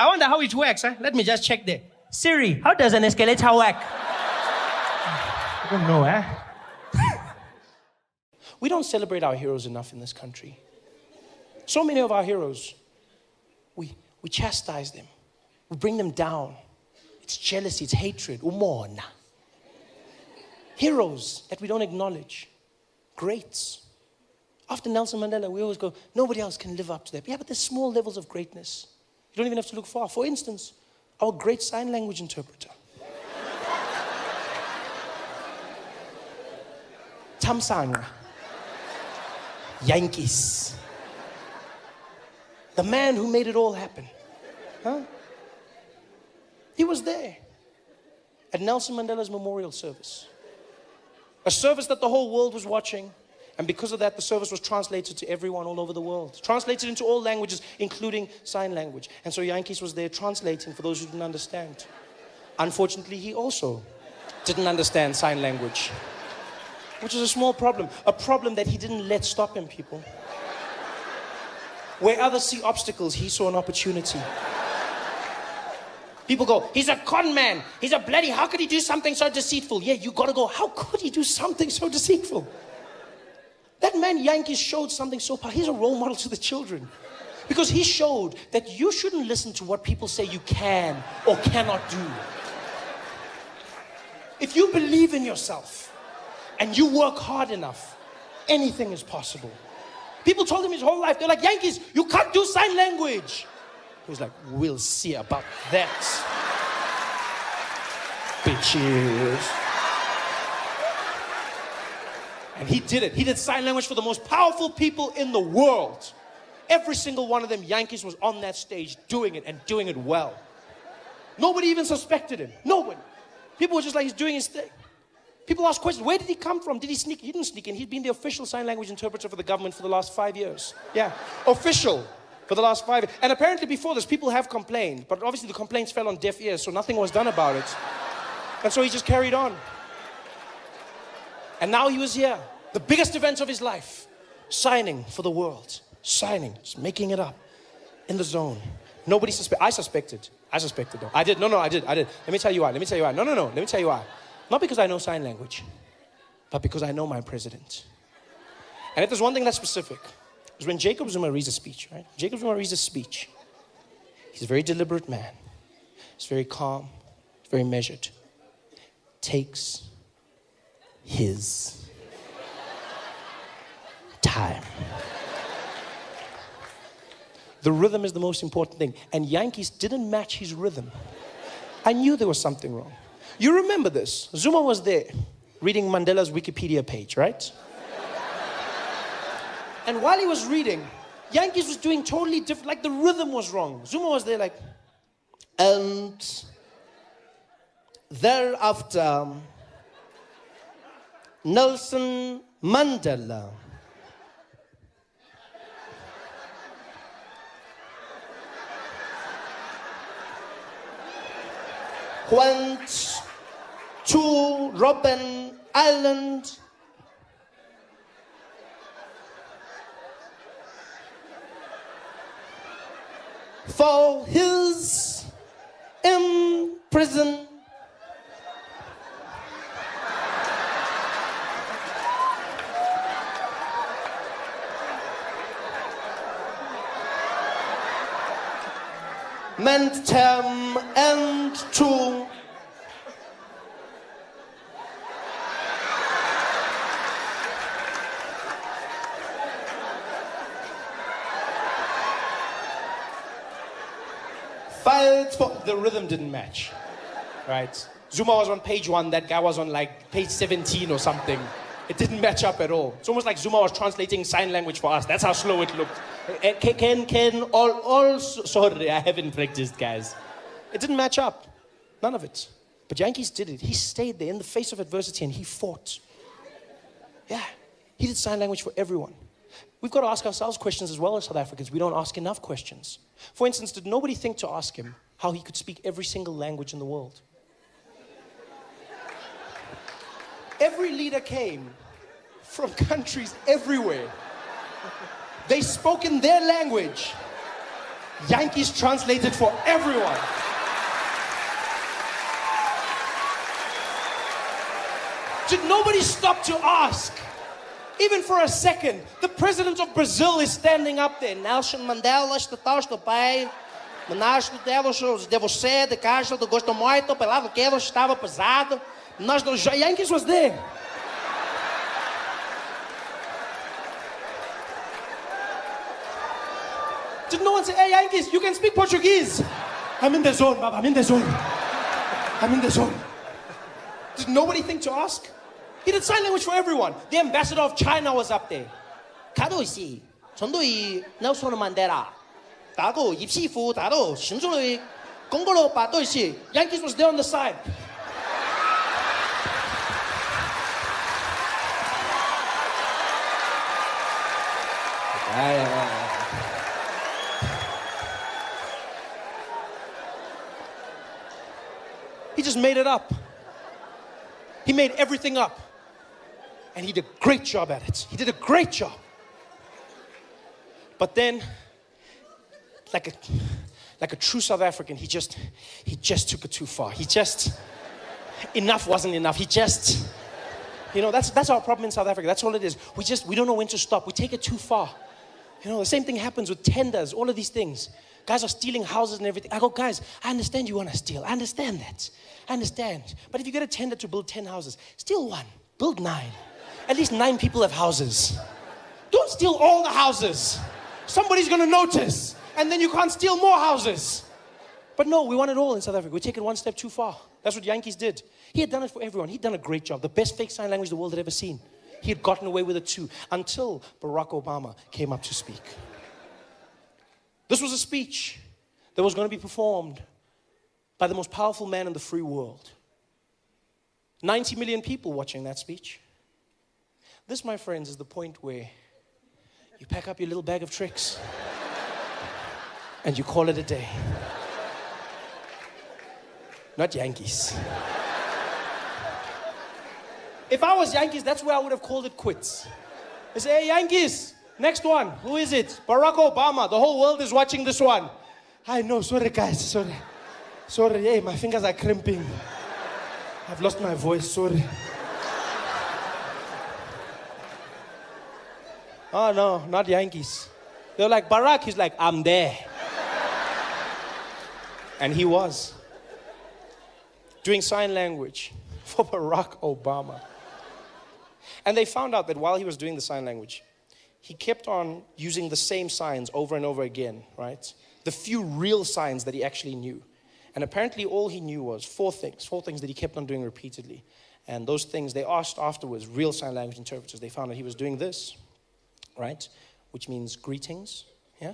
wonder how it works, eh? Let me just check there. Siri, how does an escalator work? I don't know, eh? We don't celebrate our heroes enough in this country. So many of our heroes, we chastise them. We bring them down. It's jealousy, it's hatred. Umona. Heroes that we don't acknowledge. Greats. After Nelson Mandela, we always go, nobody else can live up to that. Yeah, but there's small levels of greatness. You don't even have to look far. For instance, our great sign language interpreter. Tamsanga. Yankees. The man who made it all happen. Huh? He was there at Nelson Mandela's memorial service. A service that the whole world was watching. And because of that, the service was translated to everyone all over the world. Translated into all languages, including sign language. And so Yankees was there translating for those who didn't understand. Unfortunately, he also didn't understand sign language. Which is a small problem. A problem that he didn't let stop him, people. Where others see obstacles, he saw an opportunity. People go, he's a con man. He's a bloody, how could he do something so deceitful? Yeah, you gotta go, how could he do something so deceitful? That man, Yankees, showed something so powerful. He's a role model to the children. Because he showed that you shouldn't listen to what people say you can or cannot do. If you believe in yourself and you work hard enough, anything is possible. People told him his whole life, they're like, Yankees, you can't do sign language. He was like, we'll see about that. Bitches. And he did it. He did sign language for the most powerful people in the world. Every single one of them, Yankees, was on that stage doing it and doing it well. Nobody even suspected him. Nobody. People were just like, he's doing his thing. People ask questions. Where did he come from? Did he sneak? He didn't sneak in. He'd been the official sign language interpreter for the government for the last 5 years. Yeah, official for the last 5 years. And apparently before this, people have complained. But obviously the complaints fell on deaf ears, so nothing was done about it. And so he just carried on. And now he was here. The biggest event of his life. Signing for the world. Signing. Just making it up. In the zone. Nobody suspected. I suspected though. I did. No, I did. Let me tell you why. No. Let me tell you why. Not because I know sign language, but because I know my president. And if there's one thing that's specific, is when Jacob Zuma reads a speech, right? Jacob Zuma reads a speech. He's a very deliberate man. He's very calm, very measured. Takes his time. The rhythm is the most important thing. And Yankees didn't match his rhythm. I knew there was something wrong. You remember this. Zuma was there reading Mandela's Wikipedia page, right? And while he was reading, Yankees was doing totally different, like the rhythm was wrong. Zuma was there like, and thereafter, Nelson Mandela went to Robben Island for his imprisonment. Term and to fight for the rhythm didn't match, right? Zuma was on page 1, that guy was on like page 17 or something. It didn't match up at all. It's almost like Zuma was translating sign language for us. That's how slow it looked. Sorry, I haven't practiced, guys. It didn't match up. None of it. But Yankees did it. He stayed there in the face of adversity and he fought. Yeah. He did sign language for everyone. We've got to ask ourselves questions as well as South Africans. We don't ask enough questions. For instance, did nobody think to ask him how he could speak every single language in the world? Every leader came from countries everywhere. They spoke in their language. Yankees translated for everyone. Did nobody stop to ask? Even for a second. The president of Brazil is standing up there. Nelson Mandela está bem. Mas de você, de casa, do gosto muito, pela que estava pesado. Yankees was there. Did no one say, hey Yankees, you can speak Portuguese? I'm in the zone, Baba, I'm in the zone. I'm in the zone. Did nobody think to ask? He did sign language for everyone. The ambassador of China was up there. 가도시, 전도이 넬슨 만델라. 다도 입시fu, 다도 신주의 공고로 바도시. Yankees was there on the side. He just made it up. He made everything up. And he did a great job at it. He did a great job. But then, like a true South African, he just took it too far. Enough wasn't enough. That's our problem in South Africa. That's all it is. We don't know when to stop. We take it too far. The same thing happens with tenders, all of these things. Guys are stealing houses and everything. I go, guys, I understand you want to steal. I understand that. I understand. But if you get a tender to build 10 houses, steal 1, build 9. At least 9 people have houses. Don't steal all the houses. Somebody's going to notice. And then you can't steal more houses. But no, we want it all in South Africa. We take it one step too far. That's what Yankees did. He had done it for everyone. He'd done a great job. The best fake sign language the world had ever seen. He had gotten away with it too, until Barack Obama came up to speak. This was a speech that was going to be performed by the most powerful man in the free world. 90 million people watching that speech. This, my friends, is the point where you pack up your little bag of tricks and you call it a day. Not Yankees. If I was Yankees, that's where I would have called it quits. I say, hey, Yankees, next one. Who is it? Barack Obama. The whole world is watching this one. I know, sorry guys, sorry. Sorry, hey, my fingers are cramping. I've lost my voice, sorry. Oh no, not Yankees. They're like, Barack, he's like, I'm there. And he was. Doing sign language for Barack Obama. And they found out that while he was doing the sign language, he kept on using the same signs over and over again, right? The few real signs that he actually knew. And apparently all he knew was four things that he kept on doing repeatedly. And those things, they asked afterwards, real sign language interpreters, they found that he was doing this, right? Which means greetings, yeah?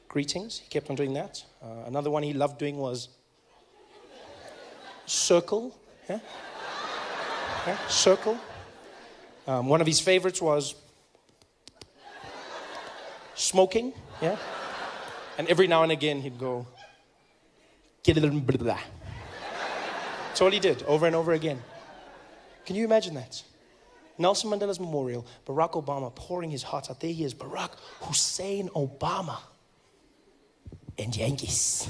Greetings, he kept on doing that. Another one he loved doing was circle, yeah? Yeah? Circle. One of his favorites was smoking, yeah? And every now and again he'd go, get a little blah, blah. That's all he did, over and over again. Can you imagine that? Nelson Mandela's memorial, Barack Obama pouring his heart out. There he is, Barack Hussein Obama and Yankees.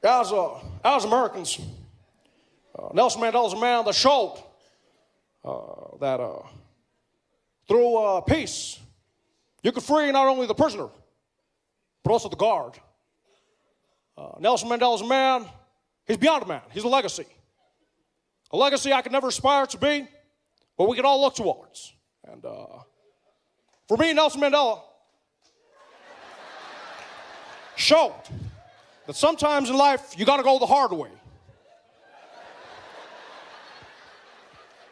As Americans, Nelson Mandela's a man that showed that through peace, you could free not only the prisoner, but also the guard. Nelson Mandela's a man, he's beyond a man, he's a legacy. A legacy I could never aspire to be, but we can all look towards. And for me, Nelson Mandela showed that sometimes in life, you gotta go the hard way.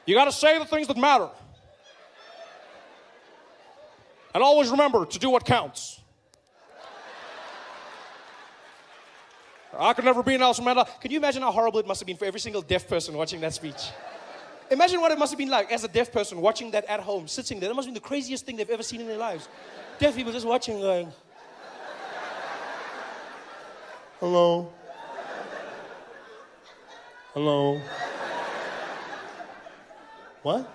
You gotta say the things that matter. And always remember to do what counts. I could never be Nelson Mandela. Can you imagine how horrible it must have been for every single deaf person watching that speech? Imagine what it must have been like as a deaf person watching that at home, sitting there. That must have been the craziest thing they've ever seen in their lives. Deaf people just watching going, hello? Hello? What?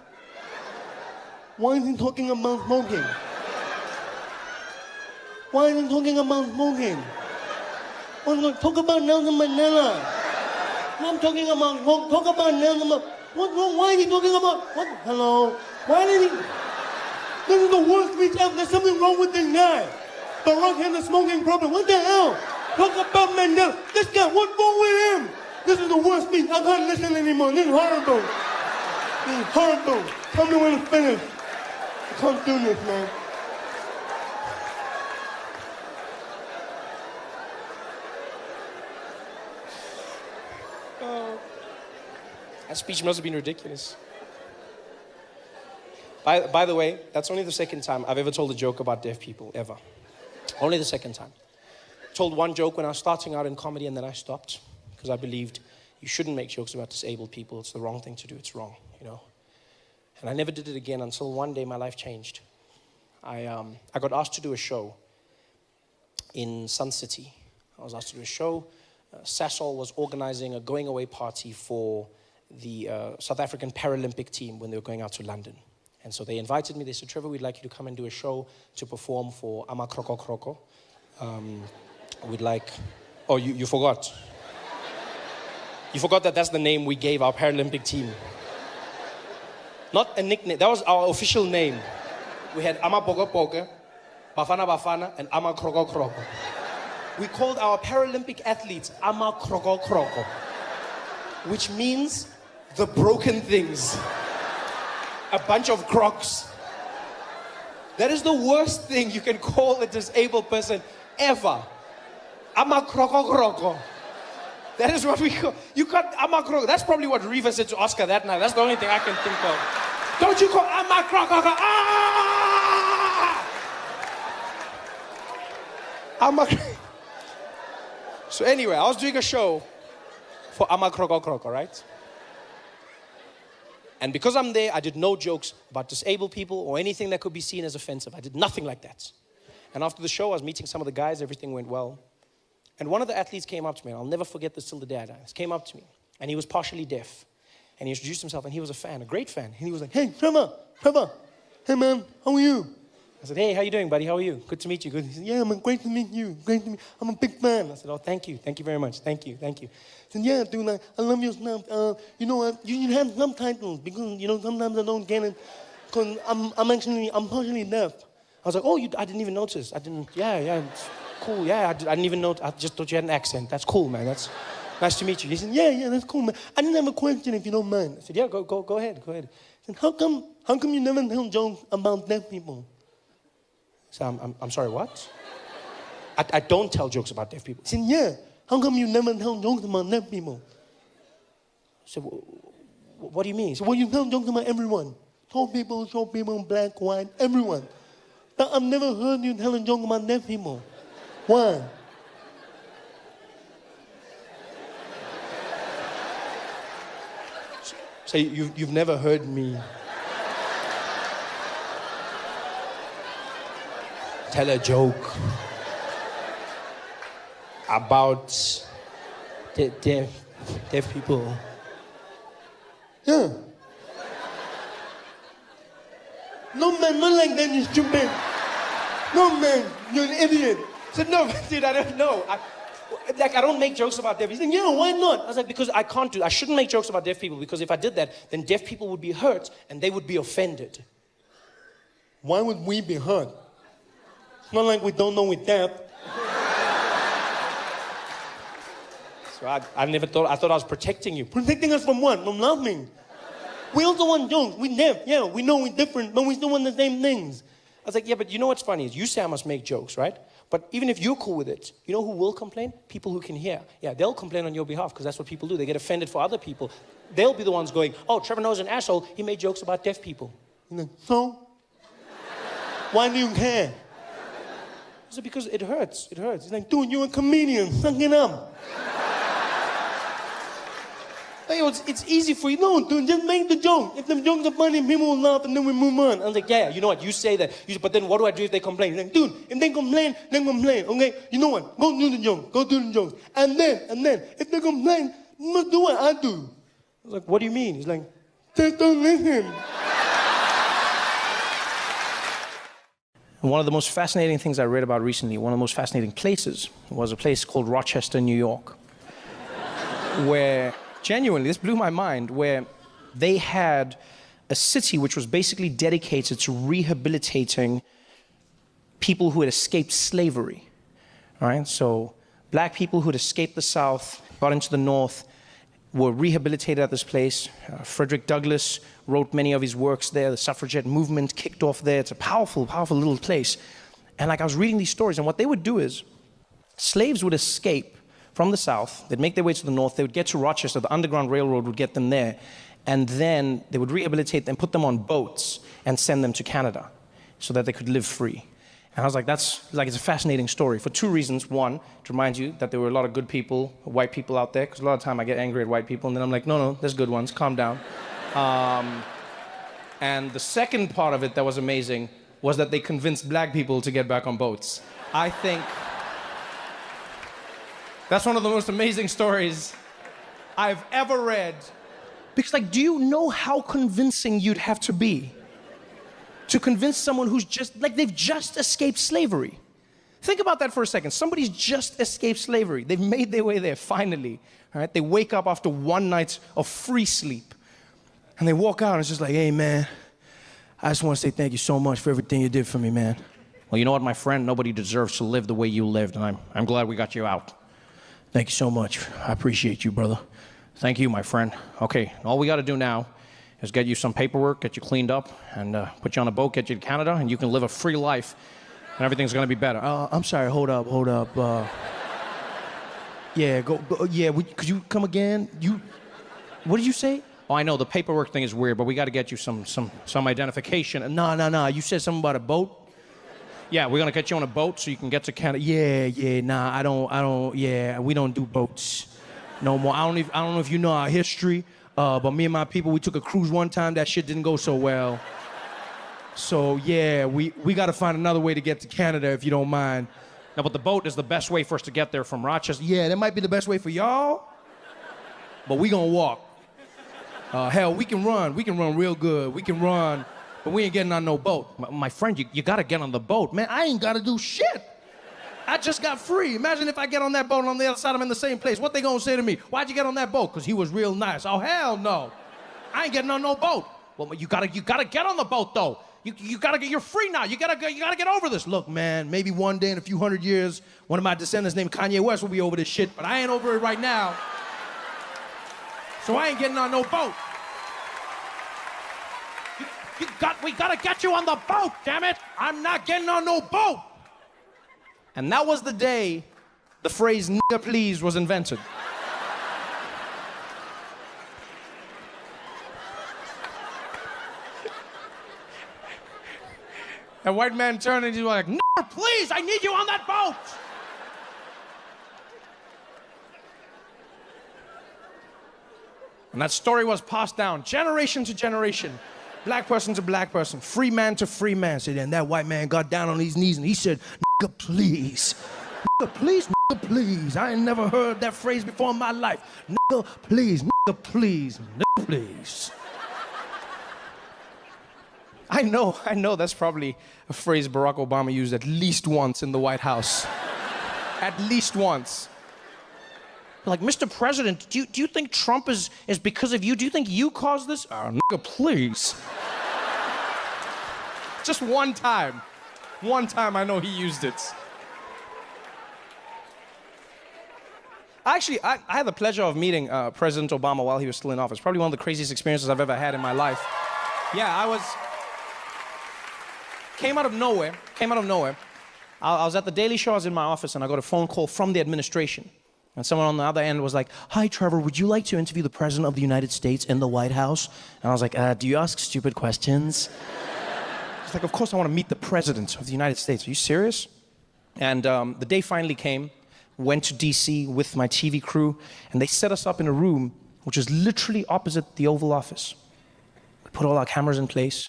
Why is he talking about smoking? Why is he talking about smoking? Talk about Nelson Mandela. I'm talking about, talk about Nelson Mandela. What's wrong? Why is he talking about, what? Hello? Why did he? This is the worst speech ever. There's something wrong with this guy. Barack has a smoking problem. What the hell? Talk about Mandela. This guy, what's wrong with him? This is the worst speech. I can't listen anymore. This is horrible. This is horrible. Tell me when it's finished. I can't do this, man. That speech must have been ridiculous. By the way, that's only the second time I've ever told a joke about deaf people, ever. Only the second time. Told one joke when I was starting out in comedy and then I stopped because I believed you shouldn't make jokes about disabled people. It's the wrong thing to do. It's wrong, you know. And I never did it again until one day my life changed. I got asked to do a show in Sun City. I was asked to do a show. Sasol was organizing a going away party for the South African Paralympic team when they were going out to London. And so they invited me. They said, Trevor, we'd like you to come and do a show to perform for Ama Kroko Kroko. We'd like... Oh, you forgot. You forgot that that's the name we gave our Paralympic team. Not a nickname. That was our official name. We had Ama Boga Boga, Bafana Bafana, and Ama Kroko Kroko. We called our Paralympic athletes Ama Kroko Kroko, which means the broken things. A bunch of crocs. That is the worst thing you can call a disabled person ever. Ama Kroko Kroko. That is what we call. You got Ama Kroko. That's probably what Reva said to Oscar that night. That's the only thing I can think of. Don't you call Ama Kroko Kroko? Ah! Ama So anyway, I was doing a show for Ama Kroko Kroko, right? And because I'm there, I did no jokes about disabled people or anything that could be seen as offensive. I did nothing like that. And after the show, I was meeting some of the guys. Everything went well. And one of the athletes came up to me, and I'll never forget this till the day I die. He came up to me, and he was partially deaf. And he introduced himself, and he was a fan, a great fan. And he was like, hey, Trevor, hey, man, how are you? I said, hey, how you doing, buddy? How are you? Good to meet you. Good. He said, yeah, man, great to meet you. Great to meet you. I'm a big fan. I said, oh, thank you. Thank you very much. Thank you. He said, yeah, dude, I love your stuff. You know what? You have subtitles because, sometimes I don't get it because I'm partially deaf. I was like, oh, I didn't even notice. Yeah, it's cool. Yeah, I didn't even know. I just thought you had an accent. That's cool, man. That's nice to meet you. He said, yeah, that's cool, man. I didn't have a question if you don't mind. I said, yeah, go ahead. He said, how come you never tell jokes about deaf people? So I'm sorry, what? I don't tell jokes about deaf people. He said, yeah, how come you never tell jokes about deaf people? I said, what do you mean? He said, well, you tell jokes about everyone. Tall people, short people, black, white, everyone. But I've never heard you tell a joke about deaf people. Why? So you've never heard me tell a joke about deaf people? Yeah. No, man, not like that, you stupid. No, man, you're an idiot. I said, no, dude, I don't know. I don't make jokes about deaf people. He said, yeah, why not? I was like, because I shouldn't make jokes about deaf people, because if I did that, then deaf people would be hurt and they would be offended. Why would we be hurt? It's not like we don't know we're deaf. So I thought I was protecting you. Protecting us from what? From nothing. We also want jokes. We're deaf. Yeah, we know we're different, but we still want the same things. I was like, yeah, but you know what's funny is you say I must make jokes, right? But even if you're cool with it, you know who will complain? People who can hear. Yeah, they'll complain on your behalf because that's what people do. They get offended for other people. They'll be the ones going, oh, Trevor Noah's an asshole. He made jokes about deaf people. So? Why do you care? I said, because it hurts. It hurts. He's like, dude, you're a comedian. Suck it up. Hey, it's easy for you. No, dude, just make the joke. If the jokes are funny, people will laugh and then we move on. I was like, yeah, you know what? You say that. But then what do I do if they complain? He's like, dude, if they complain, then complain. Okay? You know what? Go do the joke. Go do the jokes. And then, if they complain, you must do what I do. I was like, what do you mean? He's like, just don't listen. One of the most fascinating things I read about recently, one of the most fascinating places, was a place called Rochester, New York, where... Genuinely, this blew my mind, where they had a city which was basically dedicated to rehabilitating people who had escaped slavery. All right, so black people who had escaped the South, got into the North, were rehabilitated at this place. Frederick Douglass wrote many of his works there. The suffragette movement kicked off there. It's a powerful, powerful little place. And I was reading these stories, and what they would do is slaves would escape from the South, they'd make their way to the North, they would get to Rochester, the Underground Railroad would get them there, and then they would rehabilitate them, put them on boats, and send them to Canada so that they could live free. And I was like, it's a fascinating story for two reasons. One, to remind you that there were a lot of good people, white people out there, because a lot of the time I get angry at white people, and then I'm like, no, there's good ones, calm down. And the second part of it that was amazing was that they convinced black people to get back on boats. I think that's one of the most amazing stories I've ever read. Because, do you know how convincing you'd have to be to convince someone who's they've just escaped slavery? Think about that for a second. Somebody's just escaped slavery. They've made their way there, finally. All right? They wake up after one night of free sleep. And they walk out and it's just like, hey, man, I just want to say thank you so much for everything you did for me, man. Well, you know what, my friend? Nobody deserves to live the way you lived, and I'm glad we got you out. Thank you so much. I appreciate you, brother. Thank you, my friend. Okay, all we got to do now is get you some paperwork, get you cleaned up, and put you on a boat, get you to Canada, and you can live a free life, and everything's going to be better. I'm sorry, hold up. Yeah, go yeah, could you come again? What did you say? Oh, I know, the paperwork thing is weird, but we got to get you some identification. No, you said something about a boat? Yeah, we're gonna get you on a boat so you can get to Canada. Yeah, nah, I don't, yeah, we don't do boats no more. I don't know if you know our history, but me and my people, we took a cruise one time, that shit didn't go so well. So yeah, we gotta find another way to get to Canada if you don't mind. No, but the boat is the best way for us to get there from Rochester. Yeah, that might be the best way for y'all, but we gonna walk. Hell, we can run real good. We can run, but we ain't getting on no boat. My friend, you gotta get on the boat. Man, I ain't gotta do shit. I just got free. Imagine if I get on that boat and on the other side I'm in the same place. What they gonna say to me? Why'd you get on that boat? Because he was real nice. Oh, hell no. I ain't getting on no boat. Well, you gotta get on the boat, though. You gotta get, you're free now. You gotta get over this. Look, man, maybe one day in a few hundred years, one of my descendants named Kanye West will be over this shit, but I ain't over it right now. So I ain't getting on no boat. We gotta get you on the boat, damn it! I'm not getting on no boat! And that was the day the phrase "nigga please" was invented. A white man turned and he's like, "Nigga please, I need you on that boat!" And that story was passed down generation to generation. Black person to black person, free man to free man. So then that white man got down on his knees and he said, "Nigga, please. Nigga, please, nigga, please. I ain't never heard that phrase before in my life. Nigga, please, nigga, please, nigga, please." I know that's probably a phrase Barack Obama used at least once in the White House. At least once. Like, Mr. President, do you think Trump is because of you? Do you think you caused this? Oh, nigga, please. Just one time. One time I know he used it. Actually, I had the pleasure of meeting President Obama while he was still in office. Probably one of the craziest experiences I've ever had in my life. Yeah, came out of nowhere. I was at the Daily Show, I was in my office, and I got a phone call from the administration. And someone on the other end was like, "Hi, Trevor, would you like to interview the President of the United States in the White House?" And I was like, "Do you ask stupid questions?" He's like, "Of course I want to meet the President of the United States. Are you serious?" And the day finally came. Went to DC with my TV crew, and they set us up in a room which is literally opposite the Oval Office. We put all our cameras in place,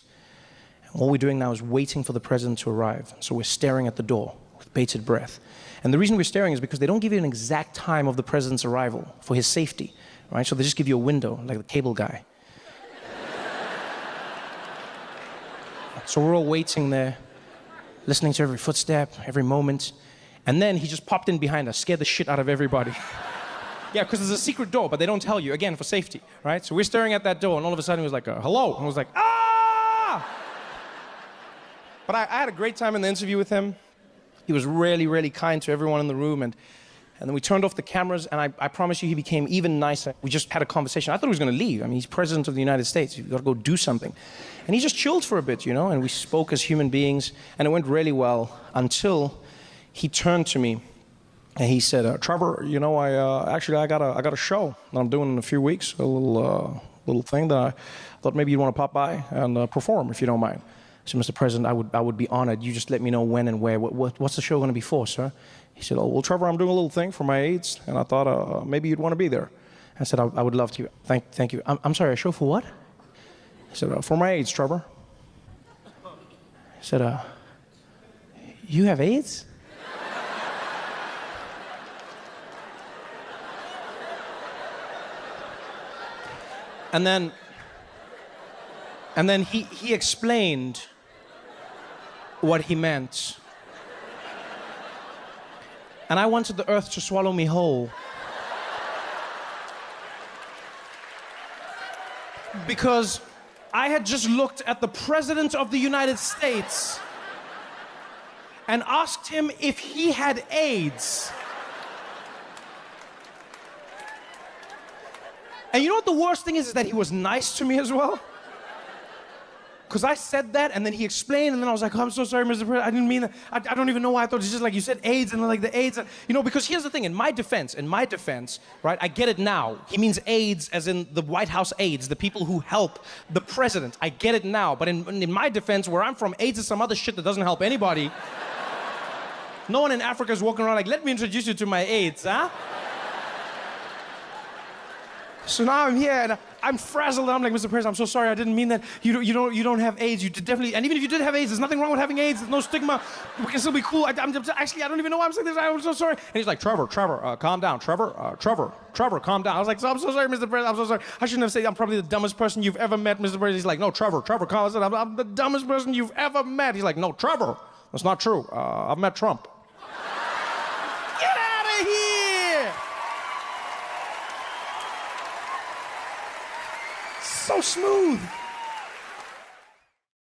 and all we're doing now is waiting for the President to arrive. So we're staring at the door with bated breath. And the reason we're staring is because they don't give you an exact time of the President's arrival for his safety, right? So they just give you a window, like the cable guy. So we're all waiting there, listening to every footstep, every moment. And then he just popped in behind us, scared the shit out of everybody. Yeah, because there's a secret door, but they don't tell you, again, for safety, right? So we're staring at that door, and all of a sudden he was like, "Hello." And I was like, "Ah!" But I had a great time in the interview with him. He was really, really kind to everyone in the room, and then we turned off the cameras, and I promise you he became even nicer. We just had a conversation. I thought he was going to leave. I mean, he's President of the United States. You've got to go do something. And he just chilled for a bit, and we spoke as human beings, and it went really well until he turned to me, and he said, "Trevor, I got a show that I'm doing in a few weeks, a little thing that I thought maybe you'd want to pop by and perform, if you don't mind." So, "Mr. President, I would be honored. You just let me know when and where. What's the show going to be for, sir?" He said, "Oh, well, Trevor, I'm doing a little thing for my AIDS, and I thought maybe you'd want to be there." I said, I would love to. Thank you. I'm sorry, a show for what?" He said, "For my AIDS, Trevor." I said, "You have AIDS?" And then he explained what he meant. And I wanted the earth to swallow me whole. Because I had just looked at the President of the United States and asked him if he had AIDS. And you know what the worst thing is that he was nice to me as well? because I said that, and then he explained, and then I was like, oh, I'm so sorry, Mr. President, I didn't mean that. I don't even know why I thought it's just like you said AIDS, and then like the AIDS. Because here's the thing, in my defense, right, I get it now. He means AIDS as in the White House aides, the people who help the president. I get it now, but in my defense, where I'm from, AIDS is some other shit that doesn't help anybody. No one in Africa is walking around like, let me introduce you to my AIDS, huh? So now I'm here and I'm frazzled. I'm like, Mr. President, I'm so sorry. I didn't mean that. You don't have AIDS. You definitely, and even if you did have AIDS, there's nothing wrong with having AIDS. There's no stigma. We can still be cool. Actually, I don't even know why I'm saying this. I'm so sorry. And he's like, Trevor, calm down. Trevor, calm down. I was like, I'm so sorry, Mr. President. I'm so sorry. I shouldn't have said I'm probably the dumbest person you've ever met, Mr. President. He's like, no, Trevor, calm down. I'm the dumbest person you've ever met. He's like, no, Trevor, that's not true. I've met Trump. Get out of here! So smooth.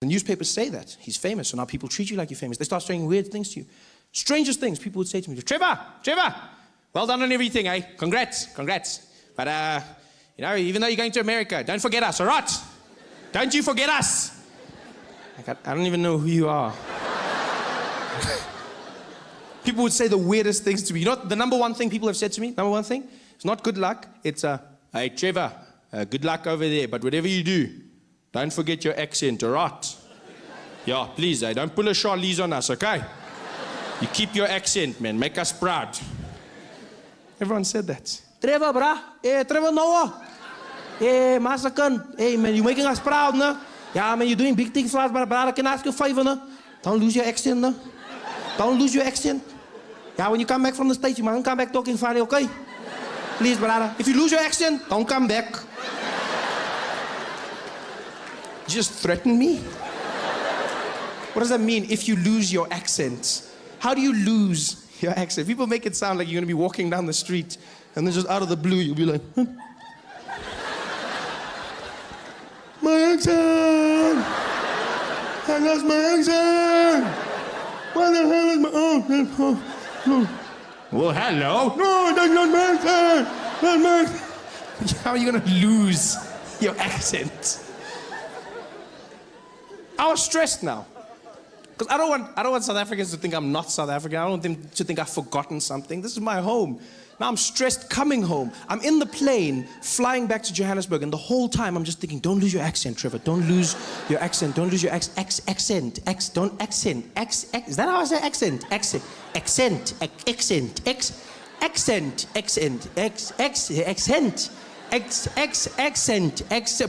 The newspapers say that he's famous, so now people treat you like you're famous. They start saying weird things to you. Strangest things people would say to me. Trevor, well done on everything, eh? Congrats. But, even though you're going to America, don't forget us, all right? Don't you forget us. I don't even know who you are. People would say the weirdest things to me. You know what the number one thing people have said to me? Number one thing? It's not good luck. It's, hey, Trevor, good luck over there, but whatever you do, don't forget your accent, all right? Yeah, please, don't pull a Charlize on us, okay? You keep your accent, man. Make us proud. Everyone said that. Trevor, brah. Hey, Trevor Noah. Hey, Massacre. Hey, man, you're making us proud, no? Yeah, man, you're doing big things for us, but brother, I can ask you a favor, no? Don't lose your accent, no? Don't lose your accent. Yeah, when you come back from the States, you mustn't come back talking funny, okay? Please, brother. If you lose your accent, don't come back. Just threaten me? What does that mean, if you lose your accent? How do you lose your accent? People make it sound like you're going to be walking down the street, and then just out of the blue, you'll be like, my accent! I lost my accent! What the hell is my... Well, hello? No, that's not my accent! That's my accent! How are you going to lose your accent? I was stressed now. Because I don't want South Africans to think I'm not South African. I don't want them to think I've forgotten something. This is my home. Now I'm stressed coming home. I'm in the plane, flying back to Johannesburg, and the whole time I'm just thinking, don't lose your accent, Trevor. Don't lose your accent. Don't lose your accent. Don't accent. Is that how I say accent? Accent.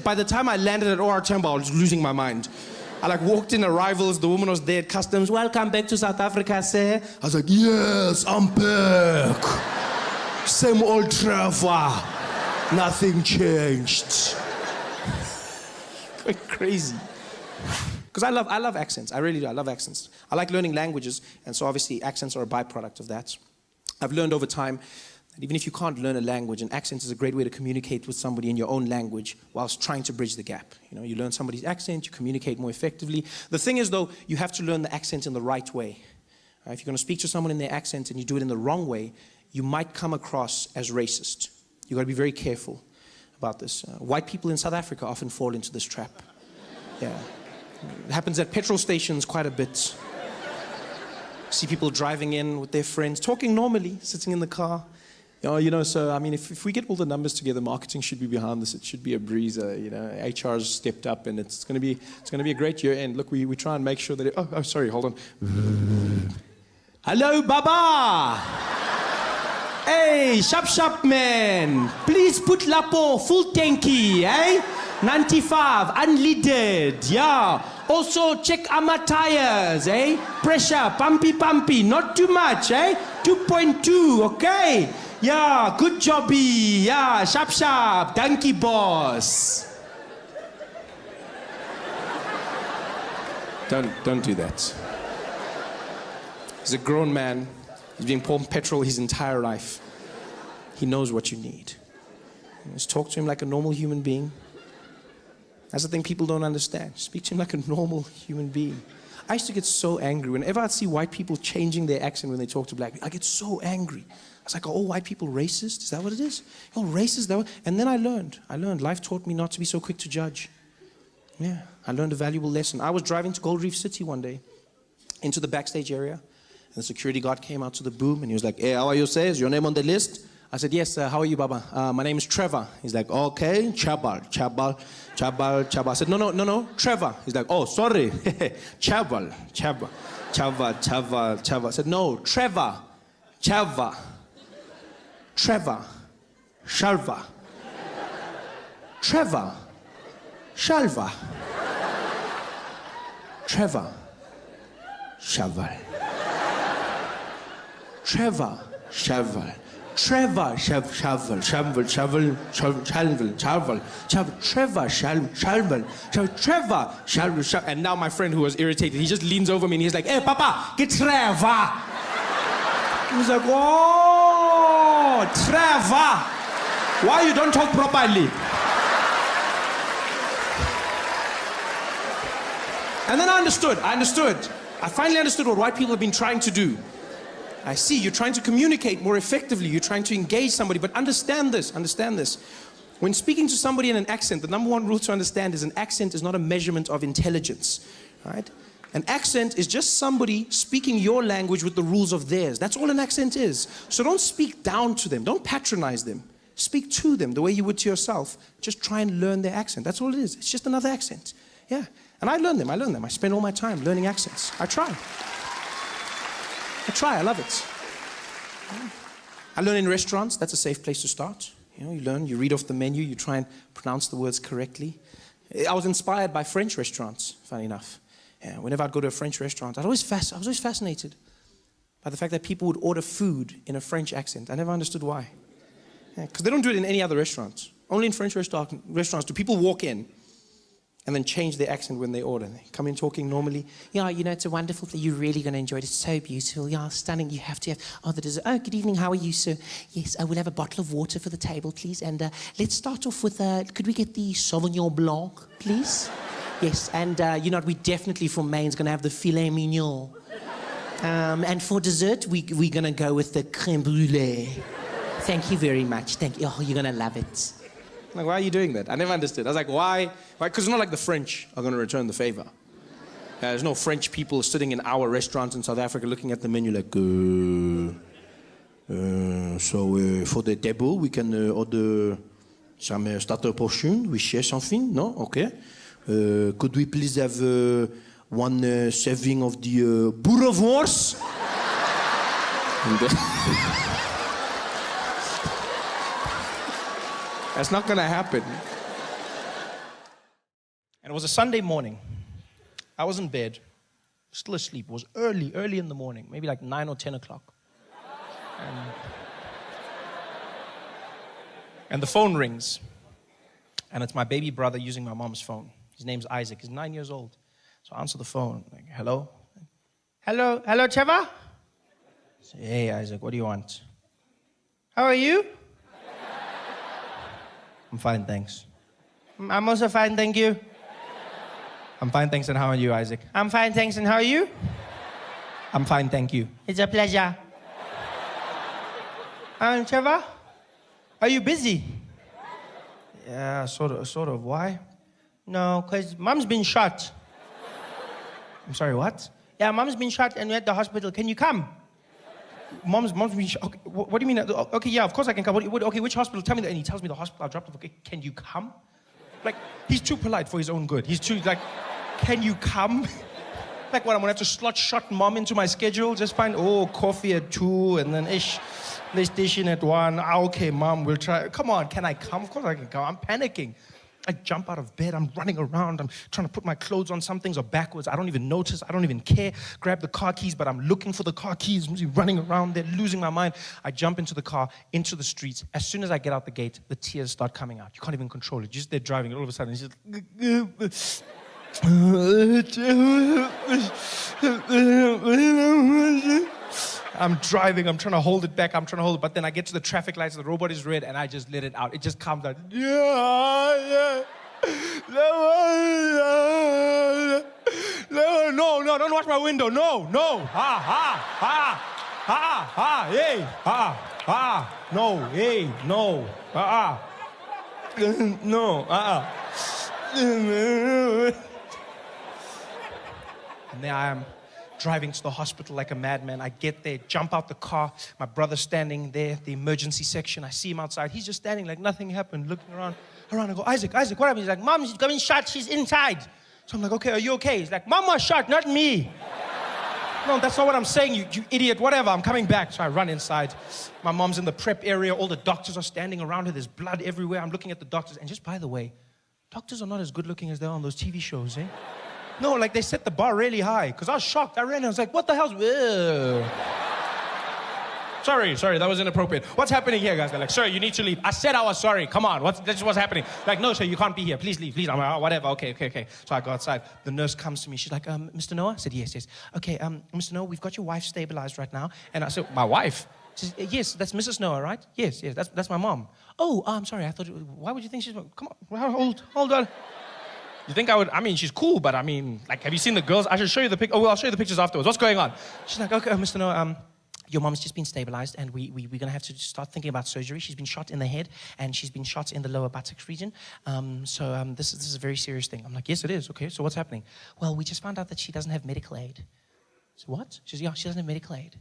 By the time I landed at OR Tambo, I was losing my mind. I walked in arrivals, the woman was there at customs. Welcome back to South Africa, sir. I was like, yes, I'm back. Same old Trevor. Nothing changed. Going crazy. Because I love accents. I really do. I love accents. I like learning languages, and so obviously accents are a byproduct of that. I've learned over time that even if you can't learn a language, an accent is a great way to communicate with somebody in your own language whilst trying to bridge the gap. You learn somebody's accent, you communicate more effectively. The thing is, though, you have to learn the accent in the right way. If you're going to speak to someone in their accent and you do it in the wrong way, you might come across as racist. You've got to be very careful about this. White people in South Africa often fall into this trap. Yeah. It happens at petrol stations quite a bit. See people driving in with their friends, talking normally, sitting in the car. So, I mean, if we get all the numbers together, marketing should be behind this. It should be a breezer. HR's stepped up, and it's going to be a great year. And look, we try and make sure that sorry, hold on. Hello, Baba. Hey, sharp man. Please put Lapo full tanky, eh? 95, unleaded, yeah. Also, check our tires, eh? Pressure, pumpy, not too much, eh? 2.2, okay? Yeah, good jobby. Yeah, sharp, donkey boss. Don't do that. He's a grown man. He's been pouring petrol his entire life. He knows what you need. Just talk to him like a normal human being. That's the thing people don't understand. Speak to him like a normal human being. I used to get so angry. Whenever I'd see white people changing their accent when they talk to black people, I get so angry. I was like, are all white people racist? Is that what it is? You're racist? And then I learned. Life taught me not to be so quick to judge. Yeah, I learned a valuable lesson. I was driving to Gold Reef City one day, into the backstage area, and the security guard came out to the boom, and he was like, "Hey, how are you, sir? Is your name on the list?" I said, "Yes, how are you, Baba? My name is Trevor." He's like, "Okay, Chabal. I said, no, Trevor." He's like, "Oh, sorry, Chabal. I said, "No, Trevor, Shalva, Trevor, Shalva, Trevor, Shaval, Trevor, Shaval, Trevor, Shaval, Trevor, and now my friend who was irritated, he just leans over me and he's like, "Hey, Papa, get Trevor." He was like, "Oh, Trevor, why you don't talk properly?" And then I understood. I finally understood what white people have been trying to do. I see, you're trying to communicate more effectively. You're trying to engage somebody. But understand this. When speaking to somebody in an accent, the number one rule to understand is an accent is not a measurement of intelligence. Right? An accent is just somebody speaking your language with the rules of theirs. That's all an accent is. So don't speak down to them. Don't patronize them. Speak to them the way you would to yourself. Just try and learn their accent. That's all it is. It's just another accent. Yeah. And I learn them. I spend all my time learning accents. I try. I love it. I learn in restaurants. That's a safe place to start. You learn, you read off the menu, you try and pronounce the words correctly. I was inspired by French restaurants, funny enough. Yeah, whenever I'd go to a French restaurant, I was always fascinated by the fact that people would order food in a French accent. I never understood why. Because they don't do it in any other restaurants. Only in French restaurants do people walk in and then change their accent when they order. They come in talking normally. "Yeah, it's a wonderful thing. You're really going to enjoy it. It's so beautiful. Yeah, stunning. You have to have, the dessert. Oh, good evening. How are you, sir? Yes, I will have a bottle of water for the table, please. And let's start off with, could we get the Sauvignon Blanc, please? Yes, and we definitely for mains going to have the filet mignon. And for dessert, we're going to go with the crème brûlée. Thank you very much. Thank you. Oh, you're going to love it." Like, why are you doing that? I never understood. I was like, why? Because it's not like the French are going to return the favor. There's no French people sitting in our restaurants in South Africa looking at the menu like, so for the table, we can order some starter portion. We share something? No? Okay. Could we please have one serving of the boerewors? That's not going to happen. And it was a Sunday morning. I was in bed, still asleep. It was early in the morning, maybe like 9 or 10 o'clock. And the phone rings. And it's my baby brother using my mom's phone. His name's Isaac. He's 9 years old. So I answer the phone. Like, hello? Hello, Trevor? I say, "Hey, Isaac, what do you want?" "How are you?" "I'm fine, thanks." "I'm also fine, thank you." "I'm fine, thanks, and how are you, Isaac?" "I'm fine, thanks, and how are you?" "I'm fine, thank you." "It's a pleasure." Trevor, are you busy?" "Yeah, sort of. Why?" "No, because Mom's been shot." "I'm sorry, what?" "Yeah, Mom's been shot and we're at the hospital. Can you come?" Mom's been shot. Okay, what do you mean? Okay, yeah, of course I can come. Okay, which hospital? Tell me that. And he tells me the hospital I dropped off. Okay, can you come? Like, he's too polite for his own good. He's too, like, can you come? Like, what, I'm going to have to slot shot Mom into my schedule? Just find, coffee at 2 and then PlayStation at 1. Okay, Mom, we'll try. Come on, can I come? Of course I can come. I'm panicking. I jump out of bed, I'm running around, I'm trying to put my clothes on, some things are backwards, I don't even notice, I don't even care. Grab the car keys, but I'm looking for the car keys, running around there, losing my mind. I jump into the car, into the streets. As soon as I get out the gate, the tears start coming out. You can't even control it. You're just there driving, and all of a sudden, it's just... I'm driving, I'm trying to hold it back, but then I get to the traffic lights, the robot is red, and I just let it out. It just comes out. No, don't watch my window. No. Hey. No, hey, no. No. And there I am, driving to the hospital like a madman. I get there, jump out the car. My brother's standing there, the emergency section. I see him outside. He's just standing like nothing happened, looking around. I go, Isaac, what happened? He's like, Mom, she's getting shot. She's inside. So I'm like, okay, are you okay? He's like, Mom was shot, not me. No, that's not what I'm saying, you idiot, whatever. I'm coming back. So I run inside. My mom's in the prep area. All the doctors are standing around her. There's blood everywhere. I'm looking at the doctors. And just by the way, doctors are not as good looking as they are on those TV shows, eh? No, like they set the bar really high. Because I was shocked. I ran and I was like, what the hell's... Sorry, that was inappropriate. What's happening here, guys? They're like, sir, you need to leave. I said I was sorry. Come on, this is what's happening. Like, no, sir, you can't be here. Please leave, please. I'm like, oh, whatever, okay. So I go outside. The nurse comes to me. She's like, Mr. Noah? I said, yes. Okay, Mr. Noah, we've got your wife stabilized right now. And I said, my wife? She says, yes, that's Mrs. Noah, right? Yes, that's my mom. Oh, I'm sorry. I thought, why would you think she's... Come on, hold on. You think I would... I mean, she's cool, but I mean, like, have you seen the girls? I should show you the pictures. Oh, well, I'll show you the pictures afterwards. What's going on? She's like, okay, Mr. Noah, your mom's just been stabilized, and we're going to have to start thinking about surgery. She's been shot in the head, and she's been shot in the lower buttocks region. This is a very serious thing. I'm like, yes, it is. Okay, so what's happening? Well, we just found out that she doesn't have medical aid. So what? She says, yeah, she doesn't have medical aid.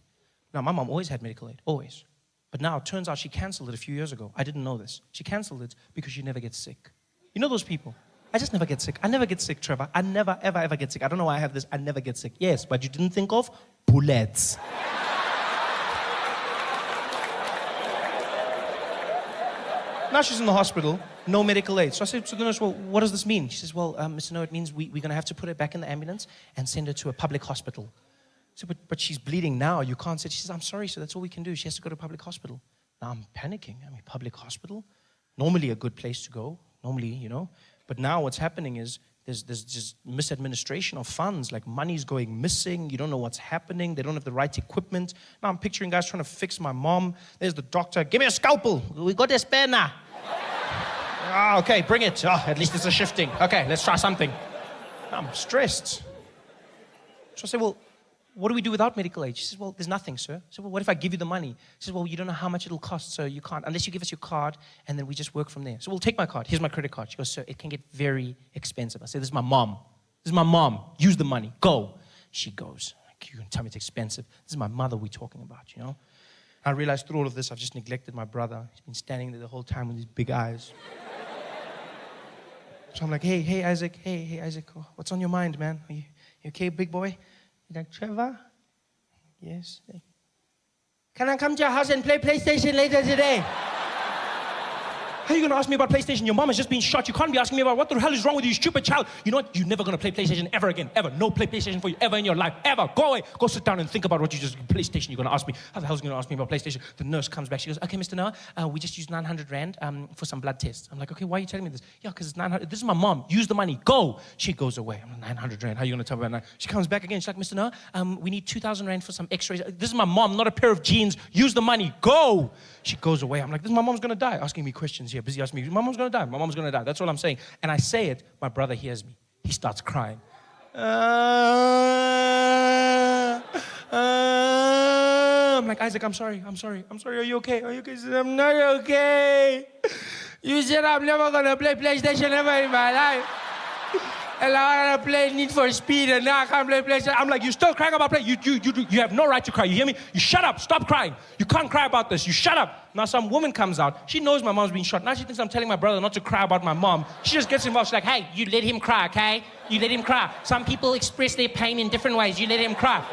Now, my mom always had medical aid, always. But now it turns out she canceled it a few years ago. I didn't know this. She canceled it because she never gets sick. You know those people? I just never get sick. I never get sick, Trevor. I never, ever get sick. I don't know why I have this. I never get sick. Yes, but you didn't think of bullets. Now she's in the hospital, no medical aid. So I said to the nurse, well, what does this mean? She says, well, Mr. Noah, it means we're going to have to put her back in the ambulance and send her to a public hospital. I said, but she's bleeding now. You can't say. She says, I'm sorry, sir. That's all we can do. She has to go to a public hospital. Now I'm panicking. I mean, public hospital? Normally a good place to go. Normally, you know. But now what's happening is there's just misadministration of funds, like money's going missing, you don't know what's happening, they don't have the right equipment. Now I'm picturing guys trying to fix my mom. There's the doctor, give me a scalpel, we got a spare now. Okay, bring it. At least it's a shifting. Okay, let's try something. I'm stressed. So I say, well, what do we do without medical aid? She says, well, there's nothing, sir. I said, well, what if I give you the money? She says, well, you don't know how much it'll cost, so you can't, unless you give us your card, and then we just work from there. So we'll take my card. Here's my credit card. She goes, sir, it can get very expensive. I said, this is my mom. This is my mom. Use the money. Go. She goes, you can tell me it's expensive. This is my mother we're talking about, you know? I realized through all of this, I've just neglected my brother. He's been standing there the whole time with his big eyes. So I'm like, hey, Isaac. Hey, Isaac. Oh, what's on your mind, man? Are you okay, big boy? He's like, Trevor? Yes. Can I come to your house and play PlayStation later today? How are you going to ask me about PlayStation? Your mom has just been shot. You can't be asking me about what the hell is wrong with you, you stupid child. You know what? You're never going to play PlayStation ever again. Ever. No play PlayStation for you ever in your life. Ever. Go away. Go sit down and think about what you just... PlayStation, you're going to ask me. How the hell is you going to ask me about PlayStation? The nurse comes back. She goes, okay, Mr. Noah, we just used 900 Rand for some blood tests. I'm like, okay, why are you telling me this? Yeah, because it's 900. This is my mom. Use the money. Go. She goes away. I'm like, 900 Rand. How are you going to tell me about that? She comes back again. She's like, Mr. Noah, we need 2,000 Rand for some x-rays. This is my mom, not a pair of jeans. Use the money. Go. She goes away. I'm like, this is my mom's going to die. Asking me questions here. Busy asking me, my mom's going to die. My mom's going to die. That's all I'm saying. And I say it. My brother hears me. He starts crying. I'm like, Isaac, I'm sorry. Are you okay? He says, I'm not okay. You said I'm never going to play PlayStation ever in my life. And I want to play Need for Speed, and now I can't play PlayStation. I'm like, you still crying about play? You have no right to cry. You hear me? You shut up. Stop crying. You can't cry about this. You shut up. Now some woman comes out. She knows my mom's been shot. Now she thinks I'm telling my brother not to cry about my mom. She just gets involved. She's like, hey, you let him cry, okay? You let him cry. Some people express their pain in different ways. You let him cry.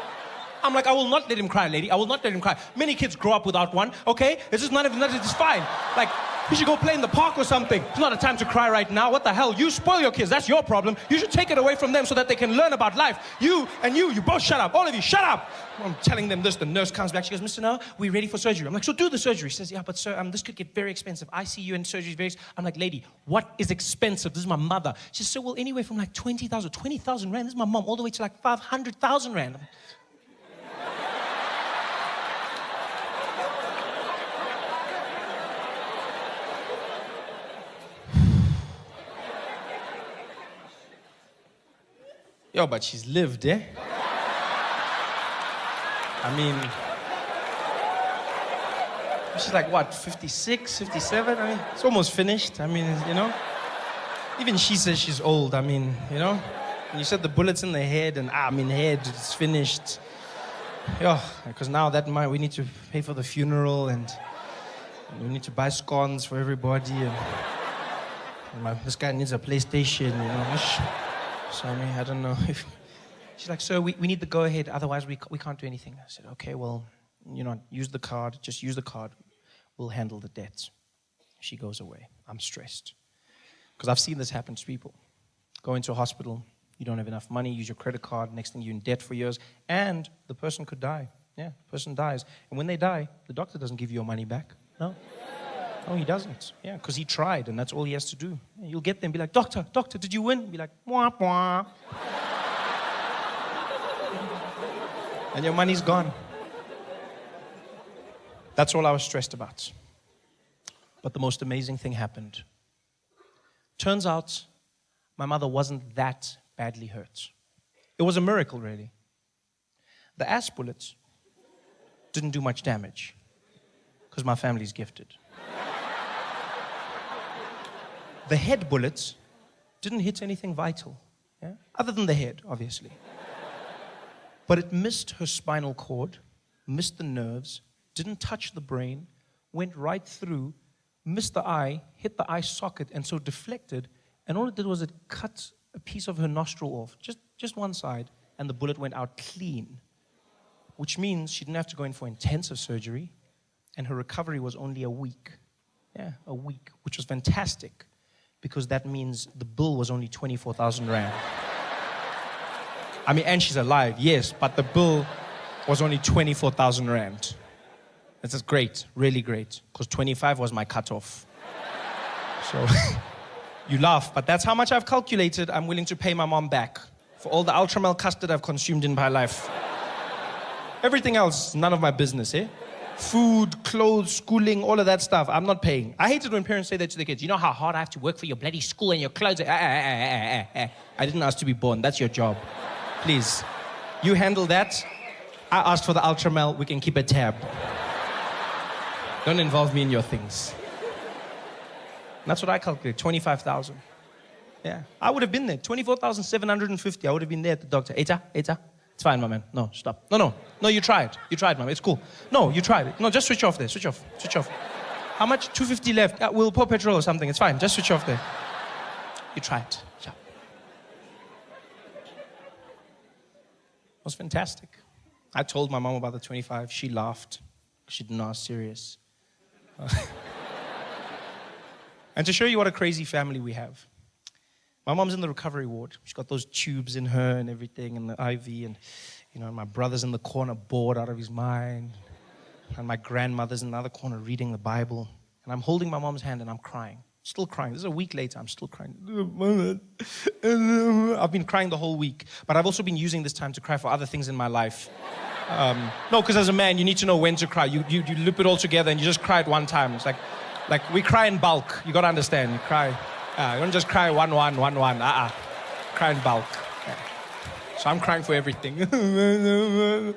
I'm like, I will not let him cry, lady. I will not let him cry. Many kids grow up without one, okay? It's just none of it is fine. Like, you should go play in the park or something. It's not a time to cry right now. What the hell? You spoil your kids. That's your problem. You should take it away from them so that they can learn about life. You both shut up. All of you, shut up. I'm telling them this. The nurse comes back. She goes, Mr. Noah, we're ready for surgery. I'm like, so do the surgery. She says, yeah, but sir, this could get very expensive. ICU and surgery is very expensive. I'm like, lady, what is expensive? This is my mother. She says, so well, anyway, from like 20,000 Rand. This is my mom, all the way to like 500,000 Rand. Yo, but she's lived, eh? I mean, she's like, what, 56, 57? I mean, it's almost finished. I mean, you know? Even she says she's old. I mean, you know? When you said the bullet's in the head, and head, it's finished. Yeah, because now we need to pay for the funeral, and we need to buy scones for everybody, and this guy needs a PlayStation, you know? So, I mean, I don't know if... She's like, sir, we need the go-ahead, otherwise we can't do anything. I said, okay, well, use the card, just use the card. We'll handle the debts. She goes away. I'm stressed. Because I've seen this happen to people. Go into a hospital, you don't have enough money, use your credit card, next thing you're in debt for years, and the person could die. Yeah, the person dies. And when they die, the doctor doesn't give you your money back. No. No, he doesn't. Yeah, because he tried, and that's all he has to do. Yeah, you'll get there and be like, doctor, did you win? Be like, wah, wah. And your money's gone. That's all I was stressed about. But the most amazing thing happened. Turns out, my mother wasn't that badly hurt. It was a miracle, really. The ass bullets didn't do much damage, because my family's gifted. The head bullets didn't hit anything vital, yeah? Other than the head, obviously. But it missed her spinal cord, missed the nerves, didn't touch the brain, went right through, missed the eye, hit the eye socket, and so deflected, and all it did was it cut a piece of her nostril off, just one side, and the bullet went out clean, which means she didn't have to go in for intensive surgery, and her recovery was only a week. Yeah, a week, which was fantastic, because that means the bill was only 24,000 rand. I mean, and she's alive, yes, but the bill was only 24,000 rand. This is great, really great, because 25 was my cutoff. So, you laugh, but that's how much I've calculated I'm willing to pay my mom back for all the Ultramel custard I've consumed in my life. Everything else, none of my business, eh? Food, clothes, schooling, all of that stuff, I'm not paying. I hate it when parents say that to their kids. You know how hard I have to work for your bloody school and your clothes? I didn't ask to be born, that's your job. Please, you handle that. I asked for the Ultramel, we can keep a tab. Don't involve me in your things. That's what I calculate, 25,000. Yeah, I would have been there, 24,750. I would have been there at the doctor. Eta, it's fine, my man. No, stop. No, you tried, mama, it's cool. No, you tried it. No, just switch off there, switch off. How much? 250 left. We'll pour petrol or something, it's fine, just switch off there. You tried. Yeah. It was fantastic. I told my mom about the 25. She laughed. She didn't know I was serious. And to show you what a crazy family we have, my mom's in the recovery ward. She's got those tubes in her and everything, and the IV, and my brother's in the corner bored out of his mind, and my grandmother's in the other corner reading the Bible, and I'm holding my mom's hand and I'm crying. Still crying. This is a week later, I'm still crying. I've been crying the whole week, but I've also been using this time to cry for other things in my life. No, because as a man, you need to know when to cry. You loop it all together and you just cry at one time. It's like we cry in bulk. You got to understand. You cry. You don't just cry one. Cry in bulk. Yeah. So I'm crying for everything. And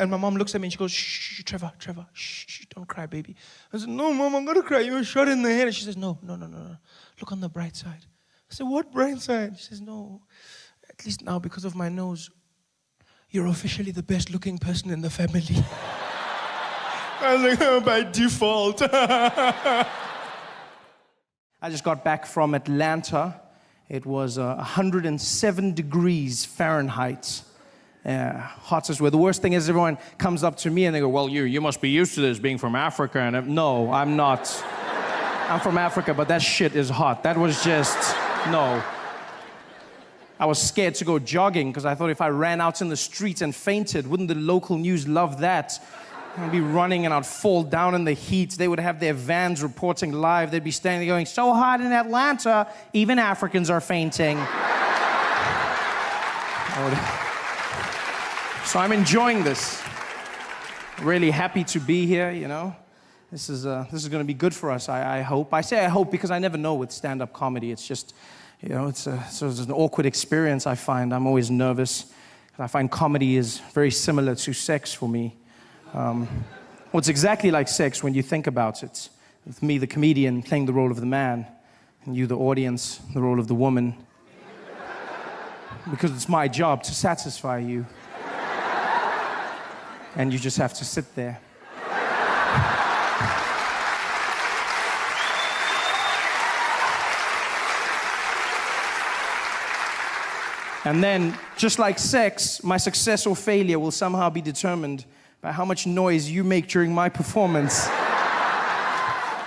my mom looks at me and she goes, shh, Trevor, shh, don't cry, baby. I said, no, Mom, I'm going to cry. You were shot in the head. And she says, no. Look on the bright side. I said, what bright side? She says, no, at least now because of my nose, you're officially the best looking person in the family. I was like, oh, by default. I just got back from Atlanta. It was 107 degrees Fahrenheit. Hot as well. The worst thing is everyone comes up to me and they go, well, you must be used to this being from Africa. And no, I'm not. I'm from Africa, but that shit is hot. That was just, no. I was scared to go jogging because I thought if I ran out in the streets and fainted, wouldn't the local news love that? I'd be running and I'd fall down in the heat. They would have their vans reporting live. They'd be standing there going, so hot in Atlanta, even Africans are fainting. So I'm enjoying this. Really happy to be here, This is going to be good for us, I hope. I say I hope because I never know with stand-up comedy. It's just, it's an awkward experience, I find. I'm always nervous. I find comedy is very similar to sex for me. Well, it's exactly like sex when you think about it. With me, the comedian, playing the role of the man. And you, the audience, the role of the woman. Because it's my job to satisfy you. And you just have to sit there. And then, just like sex, my success or failure will somehow be determined by how much noise you make during my performance.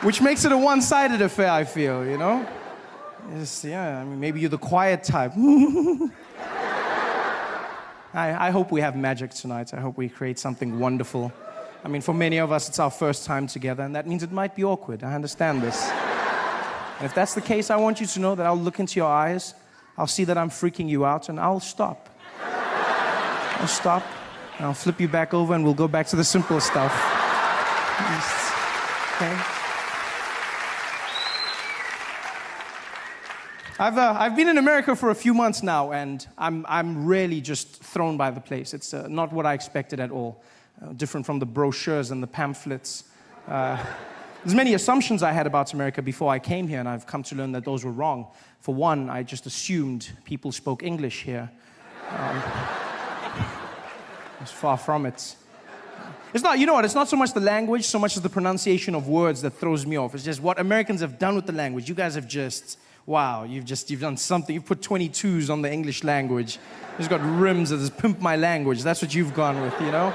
Which makes it a one-sided affair, I feel, you know? Yeah, I mean, maybe you're the quiet type. I hope we have magic tonight. I hope we create something wonderful. I mean, for many of us, it's our first time together, and that means it might be awkward. I understand this. And if that's the case, I want you to know that I'll look into your eyes, I'll see that I'm freaking you out, and I'll stop. I'll stop, and I'll flip you back over, and we'll go back to the simple stuff. Okay? I've been in America for a few months now, and I'm really just thrown by the place. It's not what I expected at all. Different from the brochures and the pamphlets. There's many assumptions I had about America before I came here, and I've come to learn that those were wrong. For one, I just assumed people spoke English here. It's far from it. It's not, you know what, it's not so much the language, so much as the pronunciation of words that throws me off. It's just what Americans have done with the language. You guys have just, wow, you've done something. You've put 22s on the English language. You've got rims that just pimp my language. That's what you've gone with, you know?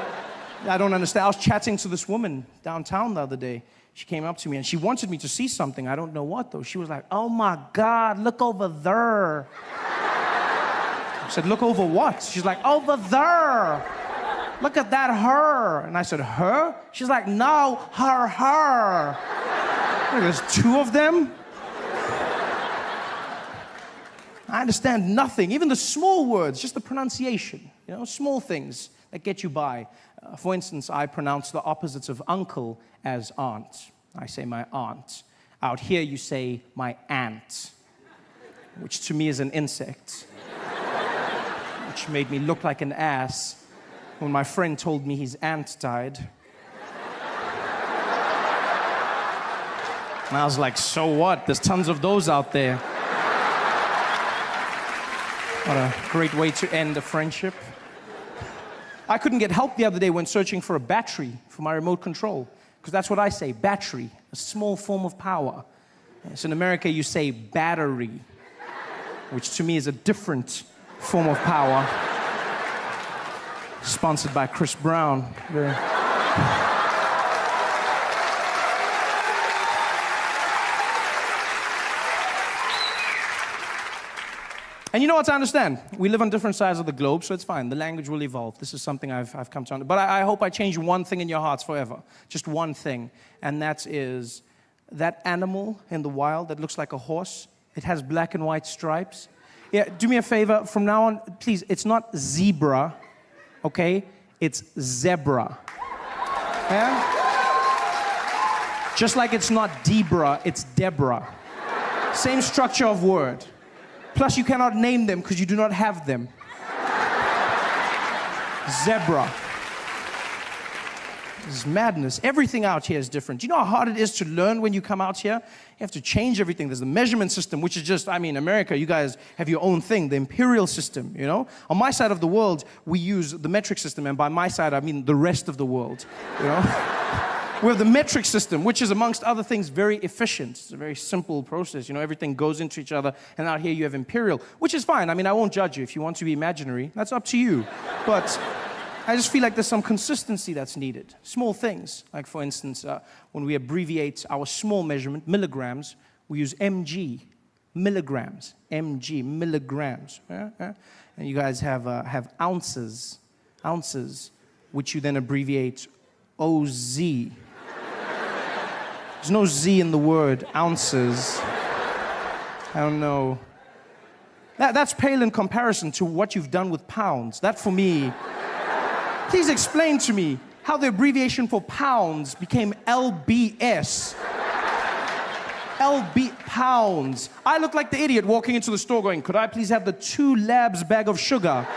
I don't understand. I was chatting to this woman downtown the other day. She came up to me and she wanted me to see something. I don't know what, though. She was like, oh my God, look over there. I said, look over what? She's like, over there. Look at that her. And I said, her? She's like, no, her. Look, there's two of them? I understand nothing, even the small words, just the pronunciation, you know, small things that get you by. For instance, I pronounce the opposites of uncle as aunt. I say my aunt. Out here, you say my aunt, which to me is an insect, which made me look like an ass when my friend told me his aunt died. And I was like, so what? There's tons of those out there. What a great way to end a friendship. I couldn't get help the other day when searching for a battery for my remote control, because that's what I say, battery, a small form of power. So in America, you say battery, which to me is a different form of power. Sponsored by Chris Brown. And you know what, I understand. We live on different sides of the globe, so it's fine. The language will evolve. This is something I've come to understand. But I hope I change one thing in your hearts forever. Just one thing. And that is that animal in the wild that looks like a horse. It has black and white stripes. Yeah, do me a favor. From now on, please, it's not zebra, okay? It's zebra. Yeah? Just like it's not Debra, it's Deborah. Same structure of word. Plus, you cannot name them because you do not have them. Zebra. This is madness. Everything out here is different. Do you know how hard it is to learn when you come out here? You have to change everything. There's the measurement system, which is just, I mean, America, you guys have your own thing, the imperial system, you know? On my side of the world, we use the metric system, and by my side, I mean the rest of the world, you know? We have the metric system, which is, amongst other things, very efficient. It's a very simple process. You know, everything goes into each other. And out here you have imperial, which is fine. I mean, I won't judge you. If you want to be imaginary, that's up to you. But I just feel like there's some consistency that's needed. Small things. Like, for instance, when we abbreviate our small measurement, milligrams, we use mg, milligrams. Mg, milligrams. And you guys have ounces, which you then abbreviate OZ. There's no Z in the word, ounces. I don't know. That's pale in comparison to what you've done with pounds. That for me, please explain to me how the abbreviation for pounds became LBS. LB, pounds. I look like the idiot walking into the store going, could I please have the 2 labs bag of sugar?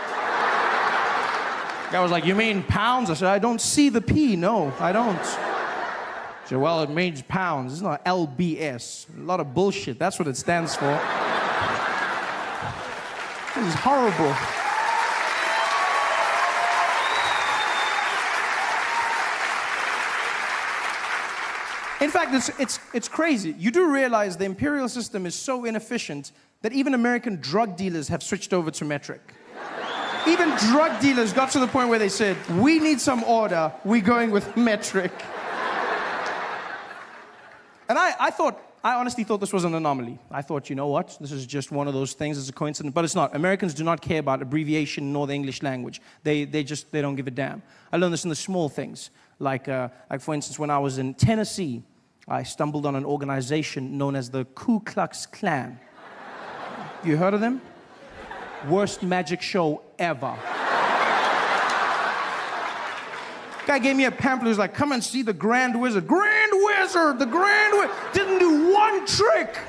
Guy was like, you mean pounds? I said, I don't see the P. No, I don't. So, well, it means pounds. It's not LBS. A lot of bullshit. That's what it stands for. This is horrible. In fact, it's crazy. You do realize the imperial system is so inefficient that even American drug dealers have switched over to metric. Even drug dealers got to the point where they said, we need some order, we're going with metric. And I honestly thought this was an anomaly. I thought, you know what, this is just one of those things, it's a coincidence, but it's not. Americans do not care about abbreviation nor the English language. They don't give a damn. I learned this in the small things. Like for instance, when I was in Tennessee, I stumbled on an organization known as the Ku Klux Klan. You heard of them? Worst magic show ever. Guy gave me a pamphlet, he was like, come and see the Grand Wizard. Grand Wizard, the Grand Wizard. Didn't do one trick.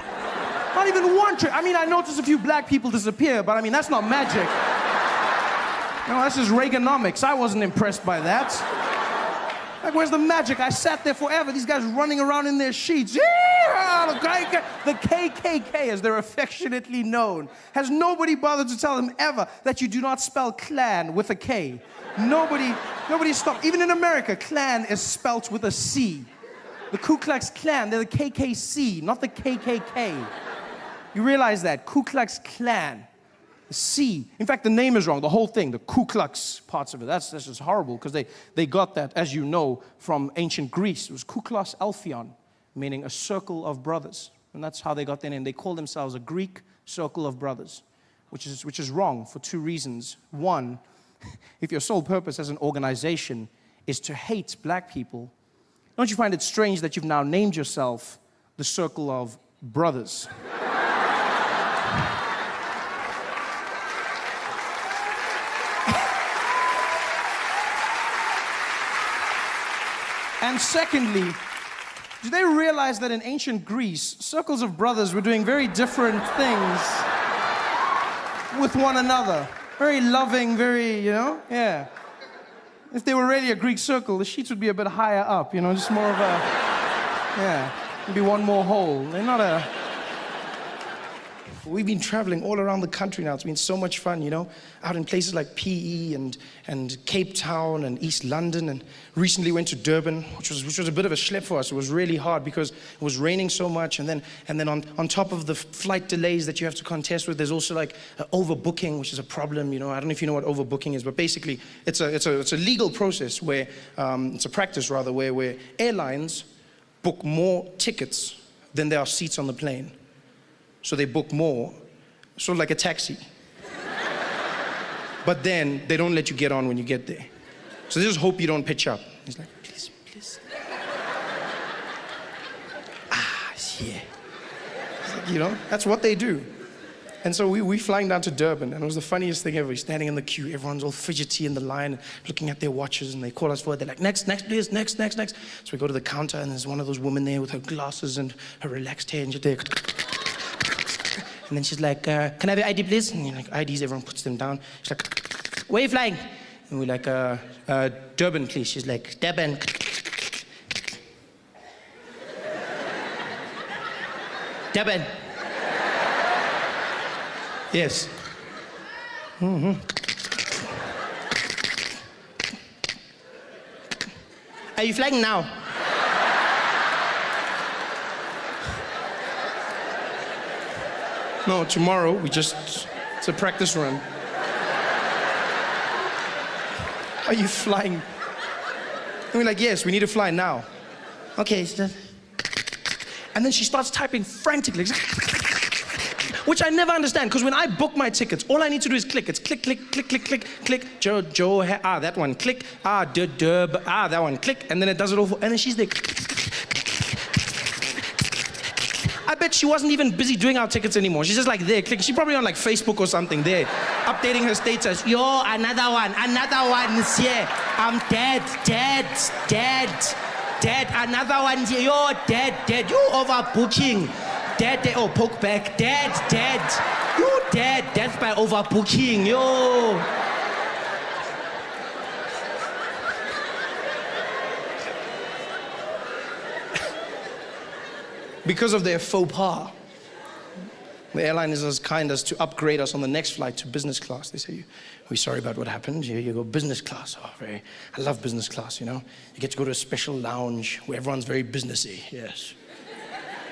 Not even one trick. I mean, I noticed a few black people disappear, but I mean, that's not magic. No, that's just Reaganomics. I wasn't impressed by that. Like, where's the magic? I sat there forever. These guys running around in their sheets. Yeah! The KKK, as they're affectionately known. Has nobody bothered to tell them ever that you do not spell clan with a K? Nobody stopped. Even in America, clan is spelt with a C. The Ku Klux Klan, they're the KKC, not the KKK. You realize that? Ku Klux Klan. The C. In fact, the name is wrong, the whole thing, the Ku Klux parts of it. That's just horrible, because they got that, as you know, from ancient Greece. It was Kuklos Alphion, meaning a circle of brothers. And that's how they got their name. They called themselves a Greek circle of brothers, which is wrong for two reasons. One, if your sole purpose as an organization is to hate black people, don't you find it strange that you've now named yourself the Circle of Brothers? And secondly, do they realize that in ancient Greece, circles of brothers were doing very different things with one another? Very loving, very, yeah. If they were really a Greek circle, the sheets would be a bit higher up, just more of a, yeah, maybe one more hole. They're not a... We've been traveling all around the country now. It's been so much fun, out in places like PE and Cape Town and East London, and recently went to Durban, which was a bit of a schlep for us. It was really hard because it was raining so much, and then on top of the flight delays that you have to contest with, there's also like overbooking, which is a problem. I don't know if you know what overbooking is, but basically it's a legal process where it's a practice rather where airlines book more tickets than there are seats on the plane. So they book more, sort of like a taxi. But then they don't let you get on when you get there. So they just hope you don't pitch up. He's like, please. Yeah. It's like, that's what they do. And so we flying down to Durban, and it was the funniest thing ever. We're standing in the queue, everyone's all fidgety in the line, looking at their watches, and they call us forward. They're like, next, please, next. So we go to the counter, and there's one of those women there with her glasses and her relaxed hair, and she's there. And then she's like, can I have your ID, please? And you're like, IDs, everyone puts them down. She's like, where are you flying? And we're like, Durban, please. She's like, Durban. Durban. Yes. Mm-hmm. Are you flying now? No, tomorrow, it's a practice run. Are you flying? And we're like, yes, we need to fly now. Okay. And then she starts typing frantically, which I never understand, because when I book my tickets, all I need to do is click. It's click, Joe, that one, click, Durb, that one, click, and then it does it all, and then she's there. I bet she wasn't even busy doing our tickets anymore. She's just like there, clicking. She's probably on like Facebook or something there, updating her status. Yo, another one is here. I'm dead. Another one here. Yo, dead. You overbooking. Dead. Oh, poke back. Dead. You dead. Death by overbooking. Yo. because of their faux pas. The airline is as kind as to upgrade us on the next flight to business class. They say, we're sorry about what happened. Here you go, business class. Oh, I love business class, you know. You get to go to a special lounge where everyone's very businessy, yes.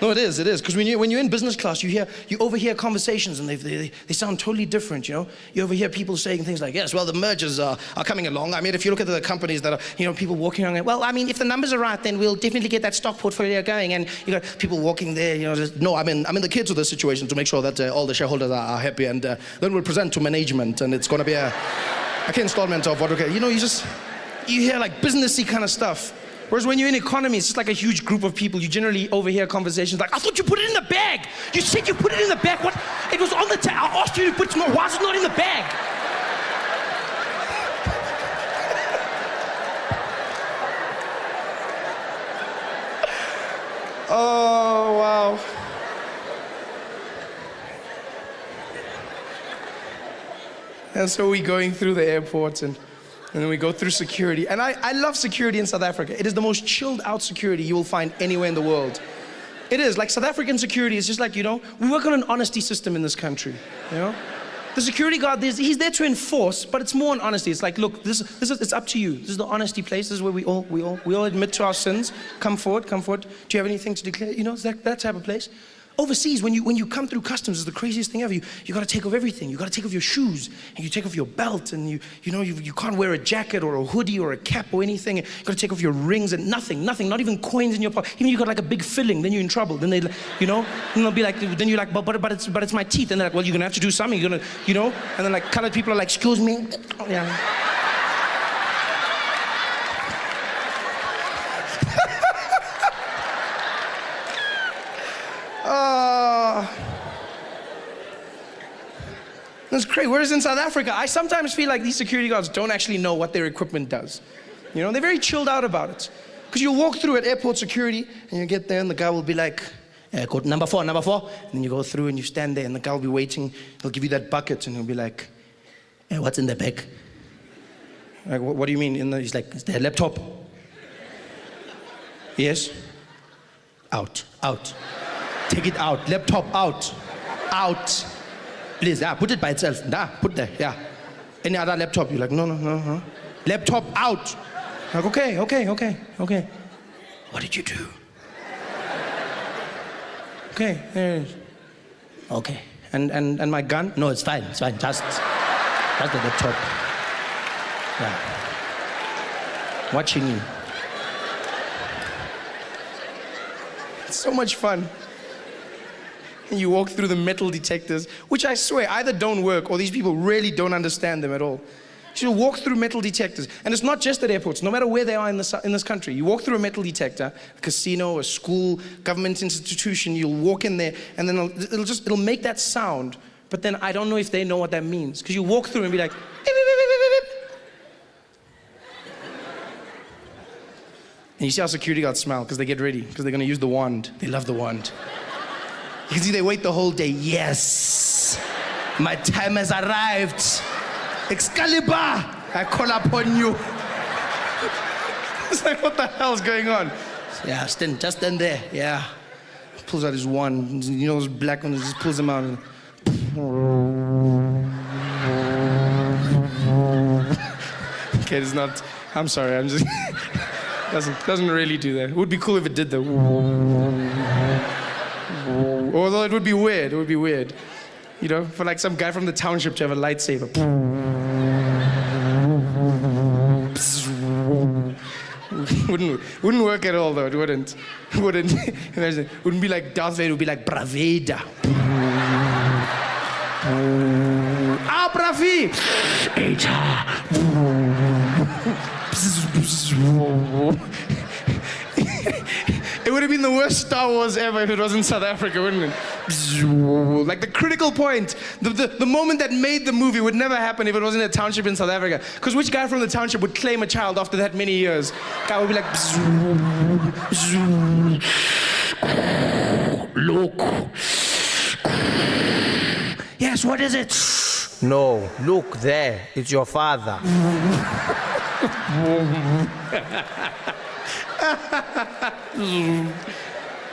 No, it is, because when you're in business class, you overhear conversations and they sound totally different, you know. You overhear people saying things like, yes, well, the mergers are coming along. I mean, if you look at the companies that are, you know, people walking around, well, I mean, if the numbers are right, then we'll definitely get that stock portfolio going. And you got people walking there, you know, just, no, I'm in the kids of this situation to make sure that all the shareholders are happy. And then we'll present to management and it's going to be a installment of what, okay, you know, you hear like businessy kind of stuff. Whereas when you're in economy, it's just like a huge group of people. You generally overhear conversations like, I thought you put it in the bag. You said you put it in the bag. What? It was on the table. I asked you to put it more. Why is it not in the bag? Oh, wow. And so we're going through the airports and then we go through security. And I love security in South Africa. It is the most chilled out security you will find anywhere in the world. It is. Like South African security is just like, you know, we work on an honesty system in this country, you know? The security guard, he's there to enforce, but it's more on honesty. It's like, look, it's up to you. This is the honesty place. This is where we all admit to our sins. Come forward. Do you have anything to declare? You know, it's that type of place. Overseas, when you come through customs, it's the craziest thing ever. You got to take off everything. You got to take off your shoes, and you take off your belt, and you can't wear a jacket or a hoodie or a cap or anything. You got to take off your rings and nothing, not even coins in your pocket. Even you got like a big filling, then you're in trouble. Then and they'll be like, then you're like, but it's my teeth. And they're like, well, you're gonna have to do something. You're gonna, you know. And then like colored people are like, excuse me, yeah. That's great. Whereas in South Africa, I sometimes feel like these security guards don't actually know what their equipment does. You know, they're very chilled out about it. Because you walk through at airport security, and you get there, and the guy will be like, code number four. And then you go through, and you stand there, and the guy will be waiting. He'll give you that bucket, and he'll be like, what's in the bag? Like, what do you mean? He's like, is there a laptop? Yes. Out. Take it out. Laptop out. Please, put it by itself. Put there, yeah. Any other laptop? You're like, no. Laptop out. Like, okay. What did you do? Okay, there it is. Okay. And my gun? No, it's fine. Just the laptop. Yeah. Watching you. It's so much fun. And you walk through the metal detectors, which I swear either don't work or these people really don't understand them at all. You walk through metal detectors, and it's not just at airports, no matter where they are in this country. You walk through a metal detector, a casino, a school, government institution, you'll walk in there, and then it'll make that sound, but then I don't know if they know what that means. Because you walk through and be like, beep, beep, beep, beep, beep, beep. And you see how security guards smile, because they get ready, because they're going to use the wand. They love the wand. You can see they wait the whole day. Yes, my time has arrived. Excalibur, I call upon you. It's like, what the hell is going on? Yeah, just stand there. Yeah. Pulls out his wand. You know those black ones, just pulls them out. Okay, it's not. I'm sorry. I'm just. doesn't really do that. It would be cool if it did though. Although it would be weird. You know, for like some guy from the township to have a lightsaber. Wouldn't work at all though. It wouldn't. Imagine, it wouldn't be like Darth Vader. It would be like Braveda. Bravi! It would have been the worst Star Wars ever if it was in South Africa, wouldn't it? Like the critical point, the moment that made the movie would never happen if it wasn't a township in South Africa. Because which guy from the township would claim a child after that many years? Guy would be like, look. Yes, what is it? No, look there. It's your father.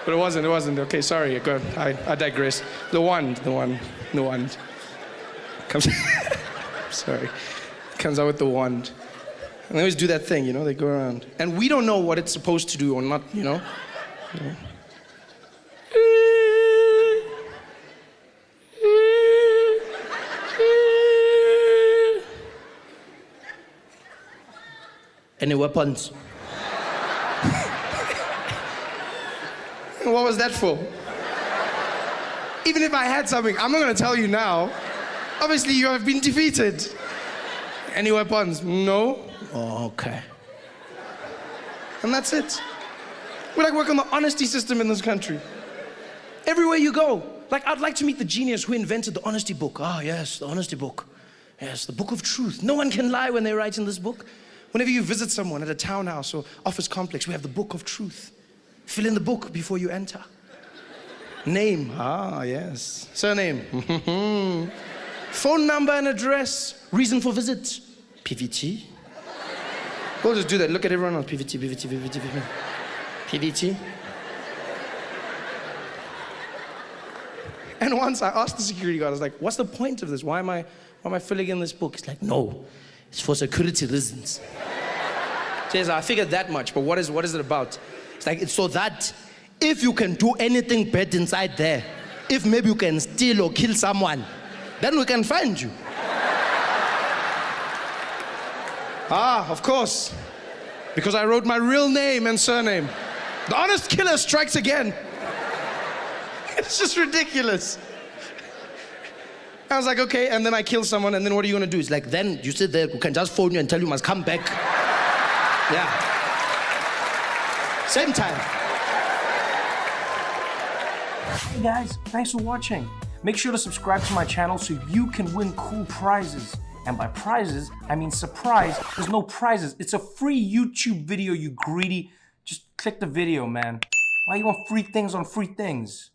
But it wasn't. Okay, sorry, I digress. The wand. Comes, sorry, comes out with the wand. And they always do that thing, you know, they go around. And we don't know what it's supposed to do or not, you know. Any weapons? What was that for? Even if I had something, I'm not gonna tell you now. Obviously, you have been defeated. Any weapons? No. Oh, okay. And that's it. We like work on the honesty system in this country. Everywhere you go. Like, I'd like to meet the genius who invented the honesty book. Ah, yes, the honesty book. Yes, the book of truth. No one can lie when they write in this book. Whenever you visit someone at a townhouse or office complex, we have the book of truth. Fill in the book before you enter. Name. Ah, yes. Surname. Phone number and address. Reason for visit. PVT. We'll just do that. Look at everyone else. PVT. And once I asked the security guard, I was like, what's the point of this? Why am I filling in this book? He's like, no, it's for security reasons. Says, I figured that much, but what is it about? It's like, it's so that if you can do anything bad inside there, if maybe you can steal or kill someone, then we can find you. Ah, of course. Because I wrote my real name and surname. The honest killer strikes again. It's just ridiculous. I was like, okay, and then I kill someone, and then what are you gonna do? It's like, then you sit there, we can just phone you and tell you must come back. Yeah. Same time. Hey guys, thanks for watching. Make sure to subscribe to my channel so you can win cool prizes. And by prizes, I mean surprise. There's no prizes. It's a free YouTube video, you greedy. Just click the video, man. Why you want free things on free things?